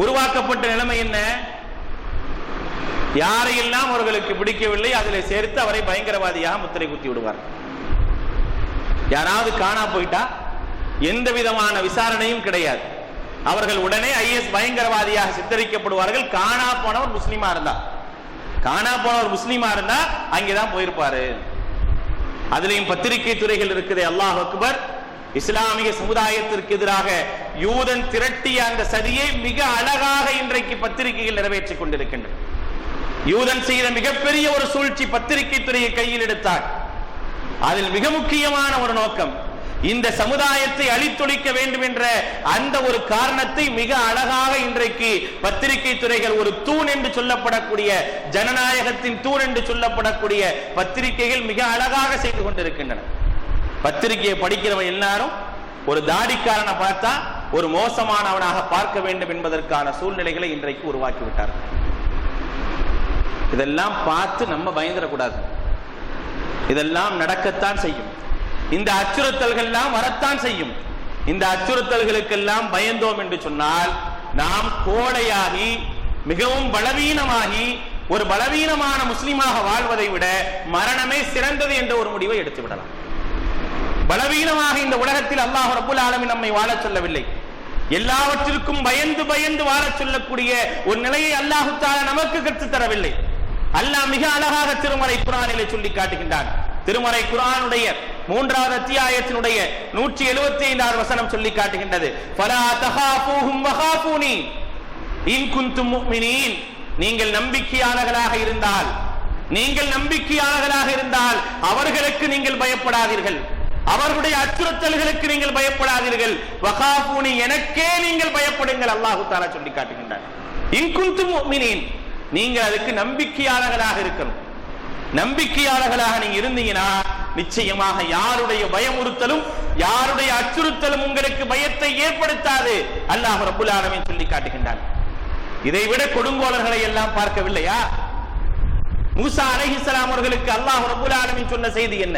உருவாக்கப்பட்ட நிலைமை என்ன? யாரையெல்லாம் அவர்களுக்கு பிடிக்கவில்லை அதில் சேர்த்து அவரை பயங்கரவாதியாக முத்திரை குத்தி விடுவார். யாராவது காணா போயிட்டா எந்த விதமான விசாரணையும் கிடையாது. அவர்கள் உடனே ஐஎஸ் பயங்கரவாதியாக சித்தரிக்கப்படுவார்கள். காணா போனவர் முஸ்லிமா இருந்தா அங்கேதான் போயிருப்பாரு. அதுலயும் பத்திரிகை துறைகள் இருக்குது. அல்லாஹ் அக்பர். இஸ்லாமிய சமுதாயத்திற்கு எதிராக யூதன் திரட்டிய அந்த சதியை மிக அழகாக இன்றைக்கு பத்திரிகைகள் நிறைவேற்றிக் கொண்டிருக்கின்றன. யூதன் செய்த மிகப்பெரிய ஒரு சூழ்ச்சி பத்திரிகை துறையை கையில் எடுத்தார். அதில் மிக முக்கியமான ஒரு நோக்கம் இந்த சமுதாயத்தை அழித்தொழிக்க வேண்டும் என்ற அந்த ஒரு காரணத்தை மிக அழகாக இன்றைக்கு பத்திரிகை துறைகள் ஒரு தூண் என்று சொல்லப்படக்கூடிய, ஜனநாயகத்தின் தூண் என்று சொல்லப்படக்கூடிய பத்திரிகைகள் மிக அழகாக செய்து கொண்டிருக்கின்றன. பத்திரிகையை படிக்கிறவன் எல்லாரும் ஒரு தாடிக்காரனை பார்த்தா ஒரு மோசமானவனாக பார்க்க வேண்டும் என்பதற்கான சூழ்நிலைகளை இன்றைக்கு உருவாக்கிவிட்டார்கள். இதெல்லாம் பார்த்து நம்ம பயந்துடக்கூடாது. இதெல்லாம் நடக்கத்தான் செய்யும். இந்த அச்சுறுத்தல்கள் வரத்தான் செய்யும். இந்த அச்சுறுத்தல்களுக்கெல்லாம் பயந்தோம் என்று சொன்னால் நாம் கோழையாகி மிகவும் பலவீனமாகி ஒரு பலவீனமான முஸ்லிமாக வாழ்வதை விட மரணமே சிறந்தது என்ற ஒரு முடிவை எடுத்து விடலாம். பலவீனமாக இந்த உலகத்தில் அல்லாஹ் ரப்பல் ஆலமீன் நம்மை வாழச் சொல்லவில்லை. எல்லாவற்றிற்கும் பயந்து பயந்து வாழச் சொல்லக்கூடிய ஒரு நிலையை அல்லாஹ் தஆலா நமக்கு கற்றுத் தரவில்லை. அல்லாஹ் மிக அழகாக திருமறை குர்ஆனிலே சொல்லி காட்டுகின்றான். திருமறை குர்ஆனுடைய 3வது அத்தியாயத்தினுடைய 175வது வசனம் சொல்லி காட்டுகின்றது. ஃபலா தகாஃபூஹும் வகாஃபூனி இன் குன்தும் முஃமினீன். நீங்கள் நம்பிக்கையாளர்களாக இருந்தால் அவர்களுக்கு நீங்கள் பயப்படாதீர்கள். அவர்களுடைய அச்சுறுத்தல்களுக்கு நீங்கள் பயப்படாதீர்கள். வகாஃபூனி, எனக்கே நீங்கள் பயப்படுங்கள். அல்லாஹ் தஆலா சொல்லி காட்டுகின்றான். இன் குன்தும் முஃமினீன், நீங்கள் அதுக்கு நம்பிக்கையாளர்களாக இருக்கணும். நம்பிக்கையாளர்களாக நீங்க இருந்தீங்கன்னா நிச்சயமாக யாருடைய பயமுறுத்தலும் யாருடைய அச்சுறுத்தலும் உங்களுக்கு பயத்தை ஏற்படுத்தாது. அல்லாஹ் ரப்பல் ஆலமீன் சொல்லி காட்டுகின்றான். இதை விட கொடுங்கோலர்களை எல்லாம் பார்க்கவில்லையா? மூசா அலைஹிஸ்ஸலாம் அவர்களுக்கு அல்லாஹ் ரப்பல் ஆலமீன் சொன்ன செய்தி என்ன?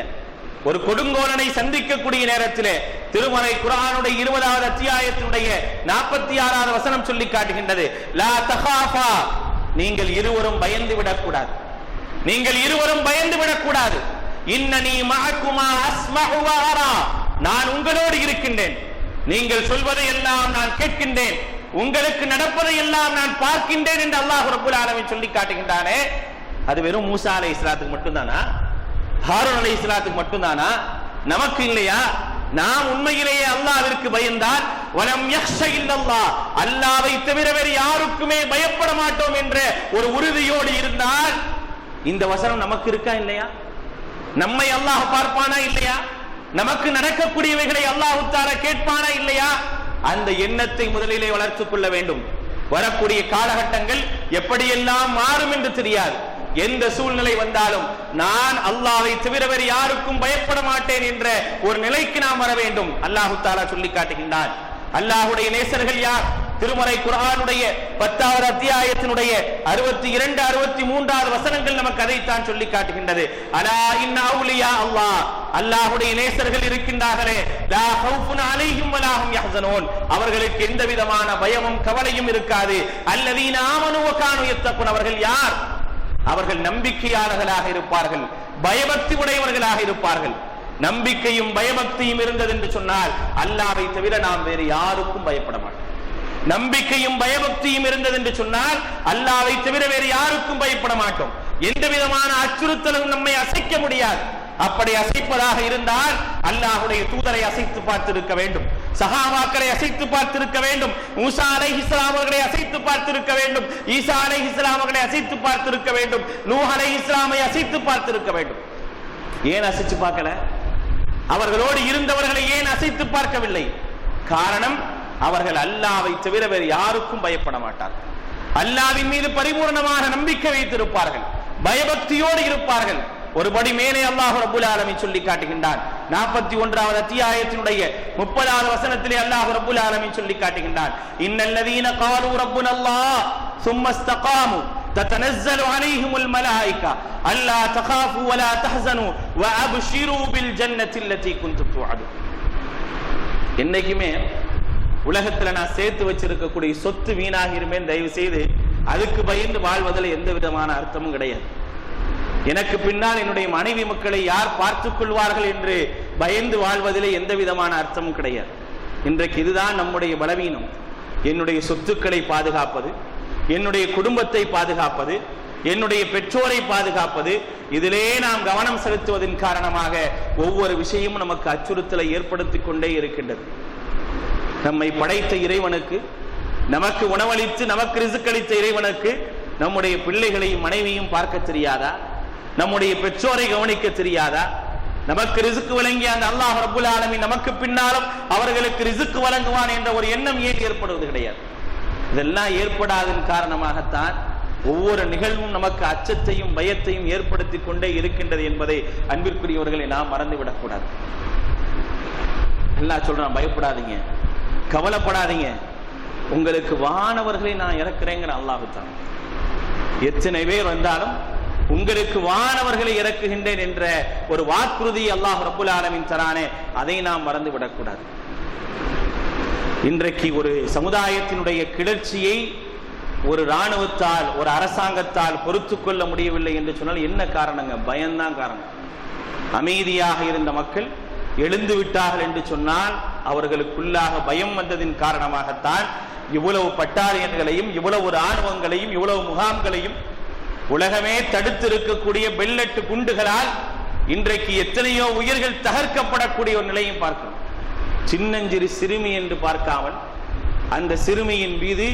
ஒரு கொடுங்கோலனை சந்திக்கக்கூடிய நேரத்திலே திருமறை குர்ஆனுடைய 20வது அத்தியாயத்தினுடைய 46வது வசனம் சொல்லி காட்டுகின்றது. லா தகாஃபா, நீங்கள் இருவரும் பயந்து விடக்கூடாது. இன்னனி மஅகுமா அஸ்மஉ வ அரா, நான் உங்களோடு இருக்கின்றேன். நீங்கள் சொல்வதை எல்லாம் நான் கேட்கின்றேன். உங்களுக்கு நடப்பதை எல்லாம் நான் பார்க்கின்றேன் என்று அல்லாஹ் ரப்பல் ஆலமீன் சொல்லி காட்டுகின்றானே. அது வெறும் மூசா அலைஹிஸ்ஸலாத்துக்கு மட்டும்தானா? ஹாரூன் அலைஹிஸ்ஸலாத்துக்கு மட்டும்தானா? நமக்கு இல்லையா? நாம் உண்மையிலேயே அல்லாஹ்விற்கு பயந்தால் வலம் யக்ஷ இல்லல்லாஹ், அல்லாஹ்வை தவிர வேறு யாருக்குமே பயப்பட மாட்டோம் என்ற ஒரு உறுதியோடு இருந்தால் இந்த வசனம் நமக்கு இருக்கா இல்லையா? நம்மை அல்லாஹ் பார்ப்பானா இல்லையா? நமக்கு நடக்கக்கூடியவைகளை அல்லாஹ் தஆலா கேட்பானா இல்லையா? அந்த எண்ணத்தை முதலிலே வளர்த்துக் கொள்ள வேண்டும். வரக்கூடிய காலகட்டங்கள் எப்படியெல்லாம் மாறும் என்று தெரியாது. எந்த சூழ்நிலை வந்தாலும் நான் அல்லாஹ்வை தவிர வேறு யாருக்கும் பயப்பட மாட்டேன் என்ற ஒரு நிலைக்கு நாம் வர வேண்டும். அல்லாஹ் தஆலா சொல்லி காட்டுகின்றான். அல்லாஹ்வுடைய நேசர்கள் யார்? திருமறை குர்ஆனுடைய 10வது அத்தியாயத்தினுடைய 62, 63வது வசனங்கள் நமக்கு அதைத்தான் சொல்லி காட்டுகின்றது. அலா இன்ன அவுலியா அல்லாஹ், அல்லாஹ்வுடைய நேசர்கள் இருக்கின்றார்களே, லா ஹவுஃபுன் அலைஹிம் வலா ஹும் யஹ்ஸனூன், அவர்களுக்கு எந்த விதமான பயமும் கவலையும் இருக்காது. அல்லதீன ஆமனு வ கானூ யத்தகுன், அவர்கள் யார்? அவர்கள் நம்பிக்கையாளர்களாக இருப்பார்கள், பயபக்தி உடையவர்களாக இருப்பார்கள். நம்பிக்கையும் பயபக்தியும் இருந்தது என்று சொன்னால் அல்லாஹ்வை தவிர நாம் வேறு யாருக்கும் பயப்பட மாட்டோம். நம்பிக்கையும் பயபக்தியும் இருந்தது என்று சொன்னால் அல்லாஹ்வை தவிர வேறு யாருக்கும் பயப்பட மாட்டோம். எந்த விதமான அச்சுறுத்தலும் நம்மை அசைக்க முடியாது. அப்படி அசைப்பதாக இருந்தால் அல்லாஹ்வுடைய தூதரை அசைத்து பார்த்திருக்க வேண்டும், சஹாபாக்களை அசைத்து பார்த்திருக்க வேண்டும், மூசா அலைஹிஸ்ஸலாம் அவர்களை அசைத்து பார்த்திருக்க வேண்டும், ஈசா அலைஹிஸ்ஸலாம் அவர்களை அசைத்து பார்த்திருக்க வேண்டும், நூஹ் அலைஹிஸ்ஸலாமை அசைத்து பார்த்திருக்க வேண்டும். ஏன் அசைச்சு பார்க்கல? அவர்களோடு இருந்தவர்களை ஏன் அசைத்து பார்க்கவில்லை? காரணம், அவர்கள் அல்லாஹ்வை தவிர வேறு யாருக்கும் பயப்பட மாட்டார்கள். அல்லாஹ்வின் மீது பரிபூர்ணமாக நம்பிக்கை வைத்திருப்பார்கள், பயபக்தியோடு இருப்பார்கள். ஒருபடி மேலே அல்லாஹ் ரப்பல் ஆலமீன் சொல்லி காட்டுகின்றான். 41வது அத்தியாயத்தினுடைய 30வது வசனத்திலே அல்லாஹ் ரப்பல் ஆலமீன் சொல்லி காட்டுகின்றான். இன்னல்லதீன காலூ ரப்புனல்லாஹ் சும்ம இஸ்தகாமு தத்தனஸ்ஸலு அலைஹிமுல் மலாயிகா அல்லா தகாஃபு வலா தஹ்ஸனு வஅப்ஷிரு பில் ஜன்னத்தி அல்லதி குன்தும் துஅதுன். என்னைக்குமே உலகத்துல நான் சேர்த்து வச்சிருக்கக்கூடிய சொத்து வீணாகிருமே, தயவு செய்து அதுக்கு பயந்து வாழ்வதில் எந்த விதமான அர்த்தமும் கிடையாது. எனக்கு பின்னால் என்னுடைய மனைவி மக்களை யார் பார்த்துக் கொள்வார்கள் என்று பயந்து வாழ்வதிலே எந்த விதமான அர்த்தமும் கிடையாது. இன்றைக்கு இதுதான் நம்முடைய பலவீனம். என்னுடைய சொத்துக்களை பாதுகாப்பது, என்னுடைய குடும்பத்தை பாதுகாப்பது, என்னுடைய பெற்றோரை பாதுகாப்பது, இதிலே நாம் கவனம் செலுத்துவதன் காரணமாக ஒவ்வொரு விஷயமும் நமக்கு அச்சுறுத்தலை ஏற்படுத்திக் கொண்டே இருக்கின்றது. நம்மை படைத்த இறைவனுக்கு, நமக்கு உணவளித்து நமக்கு ரிஸ்க் அளித்த இறைவனுக்கு நம்முடைய பிள்ளைகளையும் மனைவியும் பார்க்க தெரியாதா? நம்முடைய பெற்றோரை கவனிக்க தெரியாதா? நமக்கு ரிஸ்க் வழங்கிய அந்த அல்லாஹ் ரப்பல் ஆலமீன் நமக்கு பின்னாலும் அவர்களுக்கு ரிஸ்க் வழங்குவான் என்ற ஒரு எண்ணம் ஏன் ஏற்படுவது கிடையாது? இதெல்லாம் ஏற்படாதன் காரணமாகத்தான் ஒவ்வொரு நிகழ்வும் நமக்கு அச்சத்தையும் பயத்தையும் ஏற்படுத்தி கொண்டே இருக்கின்றது என்பதை அன்பிற்குரியவர்களை நாம் மறந்துவிடக் கூடாது. எல்லாம் சொல்றான், பயப்படாதீங்க, கவலைப்படாதீங்க, உங்களுக்கு வானவர்களை நான் இறக்குறேங்கிற அல்லாஹ் தான். எத்தனை பேர் வந்தாலும் உங்களுக்கு வானவர்களை இறக்குகின்றேன் என்ற ஒரு வாக்குறுதி அல்லாஹ் ரப்பல் ஆலமீன் தரானே, அதை நாம் மறந்துவிடக் கூடாது. இன்றைக்கு ஒரு சமுதாயத்தினுடைய கிளர்ச்சியை ஒரு இராணுவத்தால், ஒரு அரசாங்கத்தால் பொறுத்து கொள்ள முடியவில்லை என்று சொன்னால் என்ன காரணங்க? பயம்தான் காரணம். அமைதியாக இருந்த மக்கள் எழுந்து விட்டார்கள் என்று சொன்னால் அவர்களுக்குள்ளாக பயம் வந்ததின் காரணமாகத்தான் இவ்வளவு பட்டாளியன்களையும், இவ்வளவு இராணுவங்களையும், இவ்வளவு முகாம்களையும் உலகமே தடுத்து இருக்கக்கூடிய பெல்லட் குண்டுகளால் இன்றைக்கு எத்தனையோ உயிர்கள் தகர்க்கப்படக்கூடிய ஒரு நிலையும் பார்க்கிறோம். சின்னஞ்சிறு சிறுமி என்று பார்க்காமல் அந்த சிறுமியின் மீது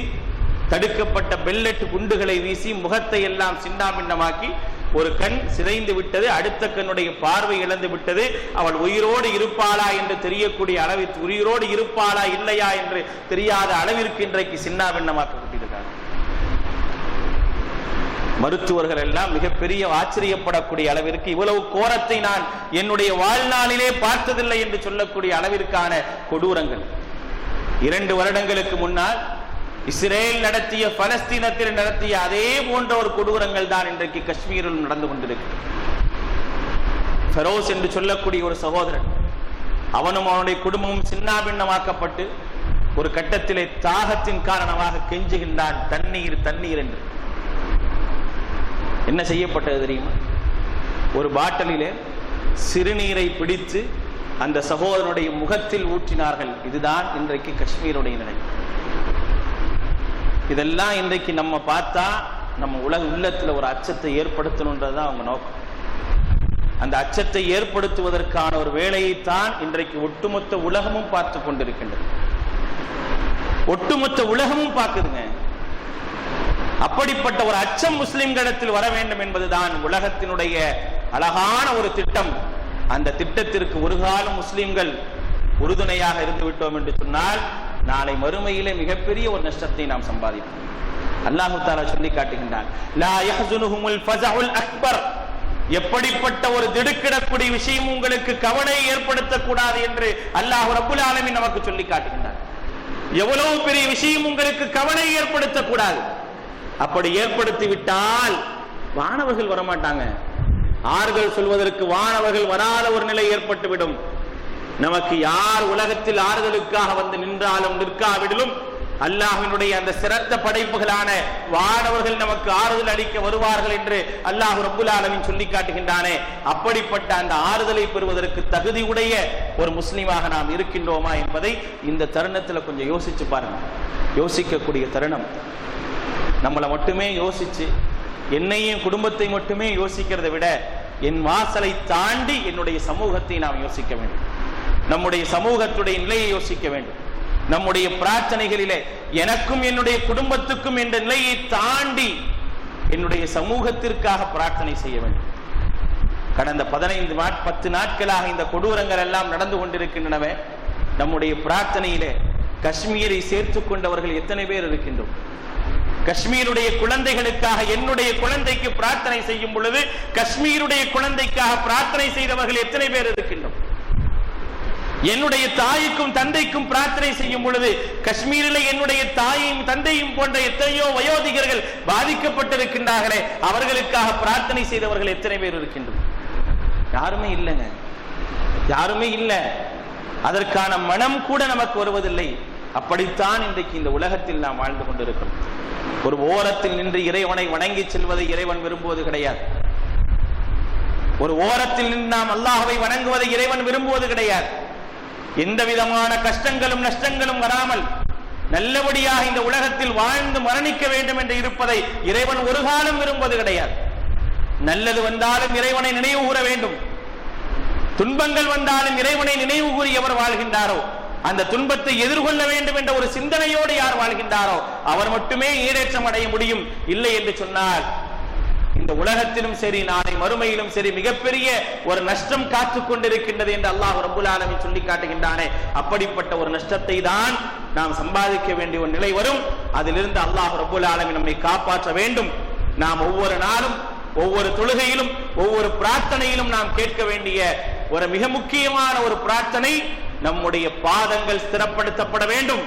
தடுக்கப்பட்ட பெல்லட் குண்டுகளை வீசி முகத்தை எல்லாம் சின்னாபின்னமாக்கி ஒரு கண் சிதைந்து விட்டது, அடுத்த கண்ணுடைய பார்வை இழந்து விட்டது. அவள் உயிரோடு இருப்பாளா என்று தெரியக்கூடிய அளவிற்கு, உயிரோடு இருப்பாளா இல்லையா என்று தெரியாத அளவிற்கு இன்றைக்கு சின்னாபின்னமாக்கப்பட்டிருக்கிறார். மருத்துவர்கள் எல்லாம் மிகப்பெரிய ஆச்சரியப்படக்கூடிய அளவிற்கு இவ்வளவு கோரத்தை நான் என்னுடைய வாழ்நாளிலே பார்த்ததில்லை என்று சொல்லக்கூடிய அளவிற்கான கொடூரங்கள். 2 வருடங்களுக்கு முன்னால் இஸ்ரேல் நடத்திய, பலஸ்தீனத்தில் நடத்திய அதே போன்ற ஒரு கொடூரங்கள் தான் இன்றைக்கு காஷ்மீரில் நடந்து கொண்டிருக்கு. ஃபெரோஸ் என்று சொல்லக்கூடிய ஒரு சகோதரன், அவனும் அவனுடைய குடும்பமும் சின்னாபின்னமாக்கப்பட்டு ஒரு கட்டத்திலே தாகத்தின் காரணமாக கெஞ்சுகின்றான், தண்ணீர் தண்ணீர் என்று. என்ன செய்யப்பட்டது தெரியுமா? ஒரு பாட்டிலே சிறுநீரை பிடித்து அந்த சகோதரனுடைய முகத்தில் ஊற்றினார்கள். இதுதான் இன்றைக்கு காஷ்மீருடைய நிலை. இதெல்லாம் இன்றைக்கு நம்ம பார்த்தா நம்ம உள்ளத்துல ஒரு அச்சத்தை ஏற்படுத்தணுன்றதுதான் அவங்க நோக்கம். அந்த அச்சத்தை ஏற்படுத்துவதற்கான ஒரு வேலையைத்தான் இன்றைக்கு ஒட்டுமொத்த உலகமும் பார்த்து கொண்டிருக்கின்றது. ஒட்டுமொத்த உலகமும் பார்க்குதுங்க. அப்படிப்பட்ட ஒரு அச்சம் முஸ்லிம்களிடத்தில் வர வேண்டும் என்பதுதான் உலகத்தினுடைய அழகான ஒரு திட்டம். அந்த திட்டத்திற்கு ஒரு காலம் முஸ்லிம்கள் உறுதுணையாக இருந்து விட்டோம் என்று சொன்னால் நாளை மறுமையிலே மிகப்பெரிய ஒரு நஷ்டத்தை நாம் சம்பாதிப்போம். அல்லாஹ் தஆலா சொல்லி காட்டுகின்றான், லா யஹ்ஸுனுஹுமுல் ஃபஸஉல் அக்பர். எப்படிப்பட்ட ஒரு திடுக்கிடக்கூடிய விஷயம் உங்களுக்கு கவலை ஏற்படுத்தக்கூடாது என்று அல்லாஹ் ரப்பல் ஆலமீன் நமக்கு சொல்லி காட்டுகின்றான். எவ்வளவு பெரிய விஷயம் உங்களுக்கு கவலை ஏற்படுத்தக்கூடாது. அப்படி ஏற்படுத்தி விட்டால் வானவர்கள் வரமாட்டாங்க. ஆறுதல் சொல்வதற்கு வானவர்கள் வராத ஒரு நிலை ஏற்பட்டுவிடும். நமக்கு யார் உலகத்தில் ஆறுதலுக்காக வந்து நின்றாலும் நிற்காவிடலும் அல்லாஹ்வினுடைய அந்த சிறந்த படைப்புகளான வானவர்கள் நமக்கு ஆறுதல் அளிக்க வருவார்கள் என்று அல்லாஹ் ரப்பல் ஆலமீன் சொல்லி காட்டுகின்றானே, அப்படிப்பட்ட அந்த ஆறுதலை பெறுவதற்கு தகுதியுடைய ஒரு முஸ்லிமாக நாம் இருக்கின்றோமா என்பதை இந்த தருணத்தில் கொஞ்சம் யோசிச்சு பாருங்க. யோசிக்கக்கூடிய தருணம். நம்மளை மட்டுமே யோசிச்சு, என்னையும் குடும்பத்தை மட்டுமே யோசிக்கிறதை விட என் வாசலை தாண்டி என்னுடைய சமூகத்தை நாம் யோசிக்க வேண்டும். நம்முடைய சமூகத்துடைய நிலையை யோசிக்க வேண்டும். நம்முடைய பிரார்த்தனைகளிலே எனக்கும் என்னுடைய குடும்பத்துக்கும் என்ற நிலையை தாண்டி என்னுடைய சமூகத்திற்காக பிரார்த்தனை செய்ய வேண்டும். கடந்த 10 நாட்களாக இந்த கொடூரங்கள் எல்லாம் நடந்து கொண்டிருக்கின்றனவே, நம்முடைய பிரார்த்தனையிலே காஷ்மீரை சேர்த்துக் கொண்டவர்கள் எத்தனை பேர் இருக்கின்றோம்? காஷ்மீருடைய குழந்தைகளுக்காக என்னுடைய குழந்தைக்கு பிரார்த்தனை செய்யும் பொழுது காஷ்மீருடைய குழந்தைக்காக பிரார்த்தனை செய்தவர்கள் எத்தனை பேர் இருக்கின்றோம்? என்னுடைய தாய்க்கும் தந்தைக்கும் பிரார்த்தனை செய்யும் பொழுது காஷ்மீரில் என்னுடைய தாயையும் தந்தையும் போன்ற எத்தனையோ வயோதிகர்கள் பாதிக்கப்பட்டிருக்கின்றார்களே, அவர்களுக்காக பிரார்த்தனை செய்தவர்கள் எத்தனை பேர் இருக்கின்றோம்? யாருமே இல்லைங்க, யாருமே இல்லை. அதற்கான மனம் கூட நமக்கு வருவதில்லை. அப்படித்தான் இன்றைக்கு இந்த உலகத்தில் நாம் வாழ்ந்து கொண்டிருக்கிறோம். ஒரு ஓரத்தில் நின்று இறைவனை வணங்கி செல்வதை இறைவன் விரும்புவது கிடையாது. ஒரு ஓரத்தில் நின்று நாம் அல்லாஹ்வை வணங்குவதை இறைவன் விரும்புவது கிடையாது. எந்த விதமான கஷ்டங்களும் நஷ்டங்களும் வராமல் நல்லபடியாக இந்த உலகத்தில் வாழ்ந்து மரணிக்க வேண்டும் என்று இருப்பதை இறைவன் ஒரு காலம் விரும்புவது கிடையாது. நல்லது வந்தாலும் இறைவனை நினைவு கூற வேண்டும், துன்பங்கள் வந்தாலும் இறைவனை நினைவு கூறி எவர் வாழ்கின்றாரோ, அந்த துன்பத்தை எதிர்கொள்ள வேண்டும் என்ற ஒரு சிந்தனையோடு யார் வாழ்கின்றாரோ அவர் மட்டுமே ஈடேற்றம் அடைய முடியும். இல்லை என்று சொன்னால் இந்த உலகத்திலும் சரி நாளை மறுமையிலும் சரி மிகப்பெரிய ஒரு நஷ்டம் காத்துக் கொண்டிருக்கின்றது என்று அல்லாஹ் ரப்பல் ஆலமீன் சொல்லி காட்டுகின்றானே, அப்படிப்பட்ட ஒரு நஷ்டத்தை தான் நாம் சம்பாதிக்க வேண்டிய ஒரு நிலை வரும். அதிலிருந்து அல்லாஹ் ரப்பல் ஆலமீன் நம்மை காப்பாற்ற வேண்டும். நாம் ஒவ்வொரு நாளும் ஒவ்வொரு தொழுகையிலும் ஒவ்வொரு பிரார்த்தனையிலும் நாம் கேட்க வேண்டிய ஒரு மிக முக்கியமான ஒரு பிரார்த்தனை, நம்முடைய பாதங்கள் ஸ்திரப்படுத்தப்பட வேண்டும்,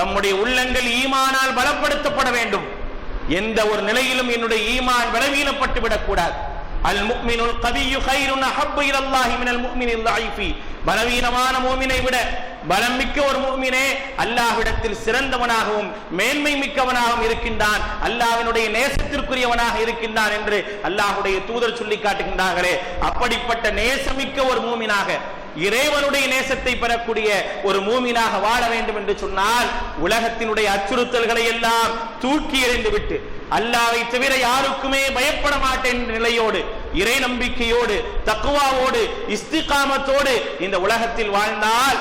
நம்முடைய உள்ளங்கள் ஈமானால் பலப்படுத்தப்பட வேண்டும். எந்த ஒரு நிலையிலும் என்னுடைய ஈமான் பலவீனப்பட்டு விடக்கூடாது. அல் முஃமினுல் கவிய்யு கைருன் அஹப்பு இலல்லாஹி மினல் முஃமினில் லைஃபி. பலவீனமான மூமினை விட பலம் மிக்க ஒரு மூமினே அல்லாஹ்விடத்தில் சிறந்தவனாகவும் மேன்மை மிக்கவனாகவும் இருக்கின்றான், அல்லாஹ்வினுடைய நேசத்திற்குரியவனாக இருக்கின்றான் என்று அல்லாஹ்வுடைய தூதர் சொல்லி காட்டுகின்றார்களே, அப்படிப்பட்ட நேசமிக்க ஒரு மூமினாக இறைவனுடைய நேசத்தை பெறக்கூடிய ஒரு மூமினாக வாழ வேண்டும் என்று சொன்னால் உலகத்தினுடைய அச்சுறுத்தல்களை எல்லாம் தூக்கி எறிந்து விட்டு அல்லாஹ்வை தவிர யாருக்குமே பயப்பட மாட்டேன் என்ற நிலையோடு இறை நம்பிக்கையோடு தக்வாவோடு இஸ்திகாமத்தோடு இந்த உலகத்தில் வாழ்ந்தால்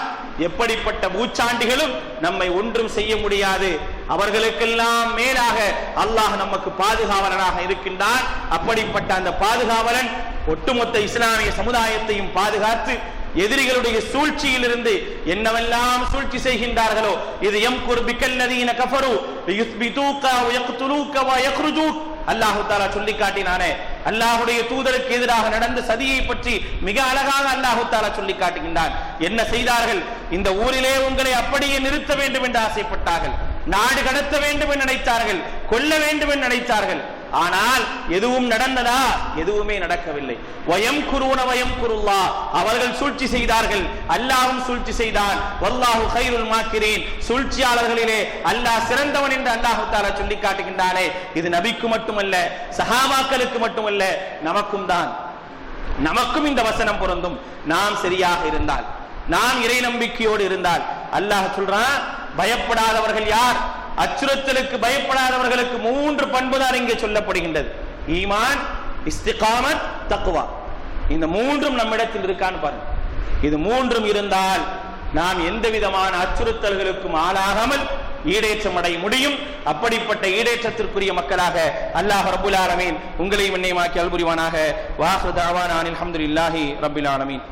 எப்படிப்பட்ட பூச்சாண்டிகளும் நம்மை ஒன்றும் செய்ய முடியாது. அவர்களுக்கெல்லாம் மேலாக அல்லாஹ் நமக்கு பாதுகாவலனாக இருக்கின்றான். அப்படிப்பட்ட அந்த பாதுகாவலன் ஒட்டுமொத்த இஸ்லாமிய சமுதாயத்தையும் பாதுகாத்து எதிரிகளுடைய சூழ்ச்சியிலிருந்து என்னவெல்லாம் சூழ்ச்சி செய்கின்றார்களோ, இது யம்குர் பிக்கல்லதீன கஃபரு யுஸ்பிதூக வ யக்துலூக வ யக்ருஜூக், அல்லாஹ் தஆலா சொல்லி காட்டினானே. அல்லாஹ்வுடைய தூதருக்கு எதிராக நடந்த சதியை பற்றி மிக அழகாக அல்லாஹ் தஆலா சொல்லி காட்டுகின்றான். என்ன செய்தார்கள்? இந்த ஊரிலே உங்களை அப்படியே நிறுத்த வேண்டும் என்று ஆசைப்பட்டார்கள், நாடு கடத்த வேண்டும் என்று நினைத்தார்கள், கொல்ல வேண்டும் என்று நினைத்தார்கள். ஆனால் எதுவும் நடந்ததா? எதுவுமே நடக்கவில்லை. வயம்குரூன வயம்குருல்லாஹ், அவர்கள் சூழ்ச்சி செய்தார்கள், அல்லாஹ்வும் சூழ்ச்சி செய்தான். வல்லாஹு கைருல் மாக்கிரீன், சூழ்ச்சியாளர்களிலே அல்லாஹ் சிறந்தவன் என்று அல்லாஹ் தஆலா சொல்லி காட்டுகின்றானே. இது நபிக்கு மட்டுமல்ல, சஹாபாக்களுக்கு மட்டுமல்ல, நமக்கும் தான். நமக்கும் இந்த வசனம் பொருந்தும். நாம் சரியாக இருந்தால், நாம் இறை நம்பிக்கையோடு இருந்தால். அல்லாஹ் சொல்றான், பயப்படாதவர்கள் யார்? அச்சுறுத்தலுக்கு பயப்படாதவர்களுக்கு 3 பண்பு தான் இங்கே சொல்லப்படுகின்றது. ஈமான், இஸ்திகாமத், தக்வா. இந்த 3ம் நம்மிடத்தில் இருக்கான்னு பாருங்க. இது 3ம் இருந்தால் நாம் எந்த விதமான அச்சுறுத்தல்களுக்கும் ஆளாகாமல் ஈடேற்றம் அடைய முடியும். அப்படிப்பட்ட ஈடேற்றத்திற்குரிய மக்களாக அல்லாஹ் ரப்பல் ஆலமீன் உங்களையும் என்னையுமாக்கி அல்புரிவானாக. வாஹிரு தஅவானா அல்ஹம்துலில்லாஹி ரப்பில் ஆலமீன்.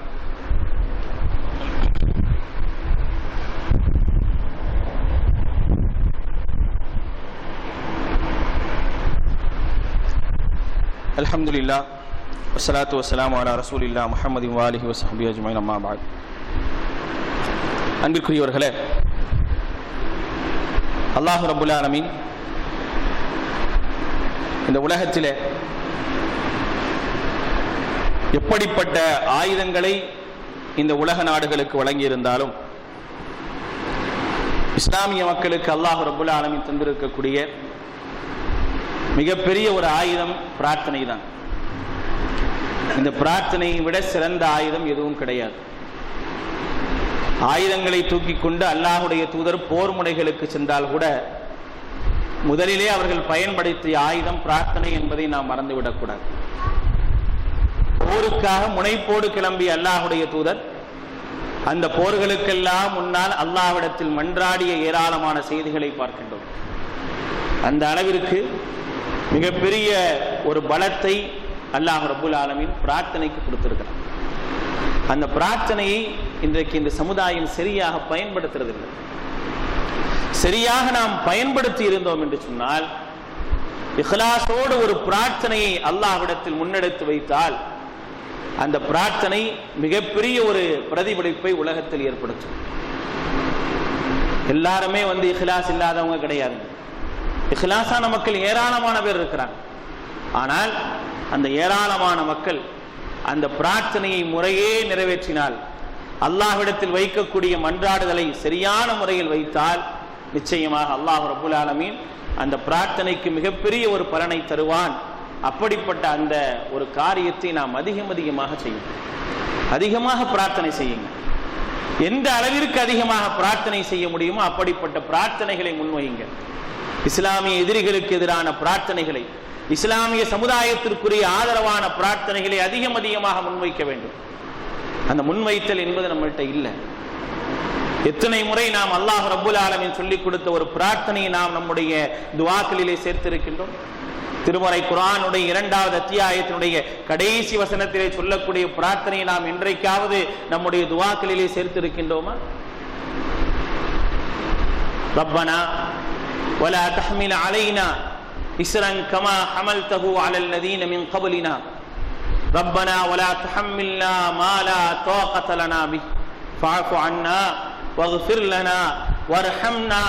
அல்ஹம்துலில்லாஹ் வஸ்ஸலாத்து வஸ்ஸலாமு அலா ரசூலில்லாஹ் முஹம்மதின் வ ஆலிஹி வஸஹ்பிஹி அஜ்மஈன். அம்மா பஅத். அன்பிற்குரியவர்களே, அல்லாஹ் ரப்பல் ஆலமீன் இந்த உலகத்திலே எப்படிப்பட்ட ஆயுதங்களை இந்த உலக நாடுகளுக்கு வழங்கியிருந்தாலும் இஸ்லாமிய மக்களுக்கு அல்லாஹ் ரப்பல் ஆலமீன் தந்திருக்கக்கூடிய மிகப்பெரிய ஒரு ஆயுதம் பிரார்த்தனை தான். இந்த பிரார்த்தனையை விட சிறந்த ஆயுதம் எதுவும் கிடையாது. ஆயுதங்களை தூக்கி கொண்டு அல்லாஹ்வுடைய தூதர் போர் முனைகளுக்கு சென்றால் கூட முதலிலே அவர்கள் பயன்படுத்திய ஆயுதம் பிரார்த்தனை என்பதை நாம் மறந்துவிடக்கூடாது. போருக்காக முனைப்போடு கிளம்பிய அல்லாஹ்வுடைய தூதர் அந்த போர்களுக்கெல்லாம் முன்னால் அல்லாஹ்விடத்தில் மன்றாடிய ஏராளமான செய்திகளை பார்க்கின்றோம். அந்த அளவிற்கு மிகப்பெரிய ஒரு பலத்தை அல்லாஹ் ரப்பல் ஆலமீன் பிரார்த்தனைக்கு கொடுத்திருக்கிறார். அந்த பிரார்த்தனையை இன்றைக்கு இந்த சமுதாயம் சரியாக பயன்படுத்துறதில்லை. சரியாக நாம் பயன்படுத்தி இருந்தோம் என்று சொன்னால், இஹ்லாஸோடு ஒரு பிரார்த்தனையை அல்லாஹ்விடத்தில் முன்னெடுத்து வைத்தால் அந்த பிரார்த்தனை மிகப்பெரிய ஒரு பிரதிபலிப்பை உலகத்தில் ஏற்படுத்தும். எல்லாருமே இஹ்லாஸ் இல்லாதவங்க கிடையாது. இஹ்லாஸான மக்கள் ஏராளமான பேர் இருக்கிறாங்க. ஆனால் அந்த ஏராளமான மக்கள் அந்த பிரார்த்தனையை முறையே நிறைவேற்றினால், அல்லாஹ்விடத்தில் வைக்கக்கூடிய மன்றாடுதலை சரியான முறையில் வைத்தால், நிச்சயமாக அல்லாஹ் ரப்புல் ஆலமீன் அந்த பிரார்த்தனைக்கு மிகப்பெரிய ஒரு பலனை தருவான். அப்படிப்பட்ட அந்த ஒரு காரியத்தை நாம் அதிகமாக செய்யும். அதிகமாக பிரார்த்தனை செய்யுங்க. எந்த அளவிற்கு அதிகமாக பிரார்த்தனை செய்ய முடியுமோ அப்படிப்பட்ட பிரார்த்தனைகளை முன்வையுங்க. இஸ்லாமிய எதிரிகளுக்கு எதிரான பிரார்த்தனைகளை, இஸ்லாமிய சமுதாயத்திற்குரிய ஆதரவான பிரார்த்தனைகளை அதிகமாக முன்வைக்க வேண்டும். அந்த முன்வைத்தல் என்பது நம்மள்கிட்ட இல்லை. எத்தனை முறை நாம் அல்லாஹ் ரப்புல் ஆலமீன் சொல்லிக் கொடுத்த ஒரு பிரார்த்தனையை நாம் நம்முடைய துஆக்களிலே சேர்த்திருக்கின்றோம். திருமறை குர்ஆனுடைய 2வது அத்தியாயத்தினுடைய கடைசி வசனத்திலே சொல்லக்கூடிய பிரார்த்தனையை நாம் என்றைக்காவது நம்முடைய துஆக்களிலே சேர்த்திருக்கின்றோமா? ரப்பனா வலா தஹ்மில் அலைனா இஸ்ரன் கமா ஹமல்தஹு அலல் லதீன மின் கப்லினா ரப்பனா வலா துஹம்மில்னா மா லா தாகத லனா பிஹி ஃபஅஃபு அன்னா வக்ஃபிர் லனா வர்ஹம்னா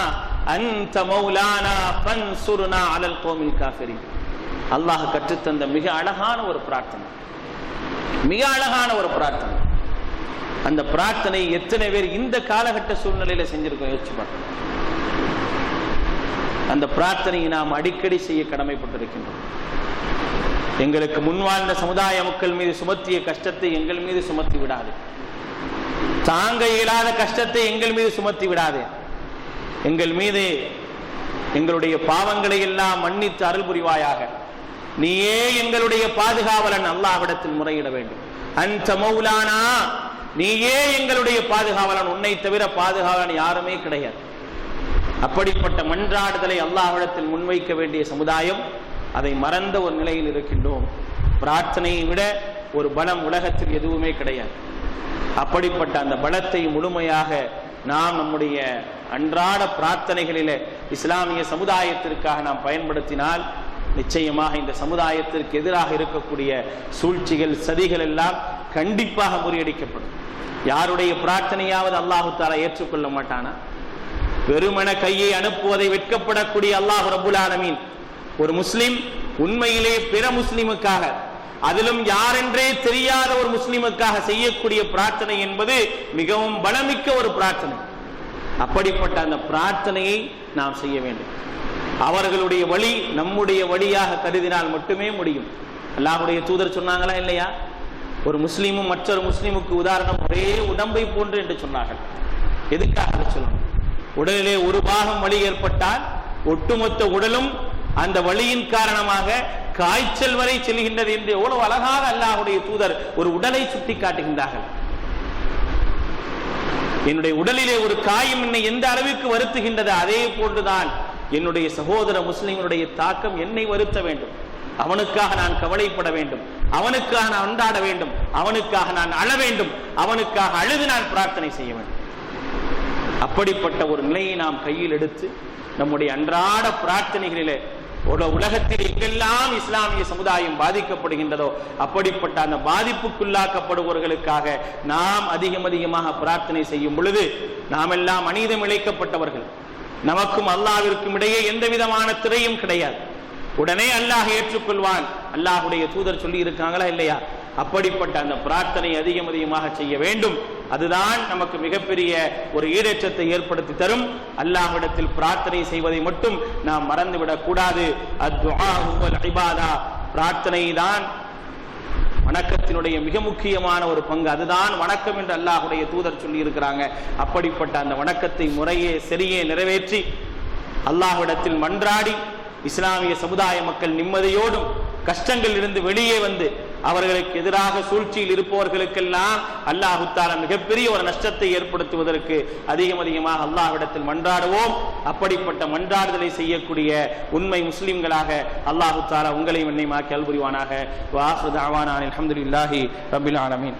அன்த மௌலானா ஃபன்சுர்னா அலல் கௌமில் காஃபிரின். அல்லாஹ் கற்றுத்தந்த மிக அழகான ஒரு பிரார்த்தனை, மிக அழகான ஒரு பிரார்த்தனை. அந்த பிரார்த்தனை எத்தனை பேர் இந்த காலகட்ட சூழ்நிலையில செஞ்சிருக்கோம் யோசிச்சு பார்க்கணும். அந்த பிரார்த்தனையை நாம் அடிக்கடி செய்ய கடமைப்பட்டிருக்கின்றோம். எங்களுக்கு முன்வாழ்ந்த சமுதாய மக்கள் மீது சுமத்திய கஷ்டத்தை எங்கள் மீது சுமத்தி விடாது. தாங்க இயலாத கஷ்டத்தை எங்கள் மீது சுமத்தி விடாது. எங்கள் மீது எங்களுடைய பாவங்களை எல்லாம் மன்னித்து அருள் புரிவாயாக. நீயே எங்களுடைய பாதுகாவலன். அல்லாஹ்விடத்தில் முறையிட வேண்டும். அன்த மௌலானா, நீயே எங்களுடைய பாதுகாவலன். உன்னை தவிர பாதுகாவலன் யாருமே கிடையாது. அப்படிப்பட்ட மன்றாடுதலை அல்லாஹ்விடத்தில் முன்வைக்க வேண்டிய சமுதாயம் அதை மறந்த ஒரு நிலையில் இருக்கின்றோம். பிரார்த்தனையை விட ஒரு பலம் உலகத்தில் எதுவுமே கிடையாது. அப்படிப்பட்ட அந்த பலத்தை முழுமையாக நாம் நம்முடைய அன்றாட பிரார்த்தனைகளிலே இஸ்லாமிய சமுதாயத்திற்காக நாம் பயன்படுத்தினால் நிச்சயமாக இந்த சமுதாயத்திற்கு எதிராக இருக்கக்கூடிய சூழ்ச்சிகள், சதிகள் எல்லாம் கண்டிப்பாக முறியடிக்கப்படும். யாருடைய பிரார்த்தனையாவது அல்லாஹு தஆலா ஏற்றுக்கொள்ள மாட்டானா? வெறுமன கையை அனுப்புவதை வெட்கப்படக்கூடிய அல்லாஹ் ரப்புல் ஆலமீன் ஒரு முஸ்லிம் உண்மையிலே பிற முஸ்லிமுக்காக, அதிலும் யாரென்றே தெரியாத ஒரு முஸ்லிமுக்காக செய்யக்கூடிய பிரார்த்தனை என்பது மிகவும் பலமிக்க ஒரு பிரார்த்தனை. அப்படிப்பட்ட அந்த பிரார்த்தனையை நாம் செய்ய வேண்டும். அவர்களுடைய வழி நம்முடைய வழியாக கருதினால் மட்டுமே முடியும். அல்லாஹ்வுடைய தூதர் சொன்னாங்களா இல்லையா? ஒரு முஸ்லீமும் மற்றொரு முஸ்லீமுக்கு உதாரணம் ஒரே உடம்பை போன்று என்று சொன்னார்கள். எதுக்காக சொல்லணும்? உடலிலே ஒரு பாகம் வலி ஏற்பட்டால் ஒட்டுமொத்த உடலும் அந்த வலியின் காரணமாக காய்ச்சல் வரை செல்கின்றது என்று எவ்வளவு அழகாக அல்லாஹ்வுடைய தூதர் ஒரு உடலை சுட்டி காட்டுகின்றார்கள். என்னுடைய உடலிலே ஒரு காயம் என்னை எந்த அளவிற்கு வருத்துகின்றது, அதே போன்றுதான் என்னுடைய சகோதர முஸ்லிம்களுடைய தாக்கம் என்னை வருத்த வேண்டும். அவனுக்காக நான் கவலைப்பட வேண்டும், அவனுக்காக நான் அன்றாட வேண்டும், அவனுக்காக நான் அழ வேண்டும், அவனுக்காக அழுது நான் பிரார்த்தனை செய்ய வேண்டும். அப்படிப்பட்ட ஒரு நிலையை நாம் கையில் எடுத்து நம்முடைய அன்றாட பிரார்த்தனைகளிலே உலகத்தில் எங்கெல்லாம் இஸ்லாமிய சமுதாயம் பாதிக்கப்படுகின்றதோ அப்படிப்பட்ட அந்த பாதிப்புக்குள்ளாக்கப்படுபவர்களுக்காக நாம் அதிகமாக பிரார்த்தனை செய்யும் பொழுது நாம் எல்லாம் அநீதம் இழைக்கப்பட்டவர்கள். நமக்கும் அல்லாஹ்விற்கும் இடையே எந்த விதமான திரையும் கிடையாது. உடனே அல்லாஹ் ஏற்றுக்கொள்வான். அல்லாஹ்வுடைய தூதர் சொல்லி இருக்காங்களா இல்லையா? அப்படிப்பட்ட அந்த பிரார்த்தனை அதிகமாக செய்ய வேண்டும். அதுதான் நமக்கு மிகப்பெரிய ஒரு ஈடேற்றத்தை ஏற்படுத்தி தரும். அல்லாஹ்விடத்தில் பிரார்த்தனை செய்வதை மட்டும் நாம் மறந்துவிடக் கூடாது. அத்துஆஉ வல் இபாதா, பிரார்த்தனை தான் வணக்கத்தினுடைய மிக முக்கியமான ஒரு பங்கு. அதுதான் வணக்கம் என்று அல்லாஹ்வுடைய தூதர் சொல்லி இருக்கிறாங்க. அப்படிப்பட்ட அந்த வணக்கத்தை முறையே சரியே நிறைவேற்றி அல்லாஹ்விடத்தில் மன்றாடி இஸ்லாமிய சமுதாய மக்கள் நிம்மதியோடும் கஷ்டங்கள் இருந்து வெளியே வந்து அவர்களுக்கு எதிராக சூழ்ச்சியில் இருப்பவர்களுக்கெல்லாம் அல்லாஹ் தஆலா மிகப்பெரிய ஒரு நஷ்டத்தை ஏற்படுத்துவதற்கு அதிகமாக அல்லாஹ்விடத்தில் மன்றாடுவோம். அப்படிப்பட்ட மன்றாடுதலை செய்யக்கூடிய உண்மை முஸ்லிம்களாக அல்லாஹ் தஆலா உங்களையும் என்னையும் ஆக்கி அருள் புரிவானாக. வ ஆகிரு தஅவானா அல்ஹம்துலில்லாஹி ரப்பில் ஆலமீன்.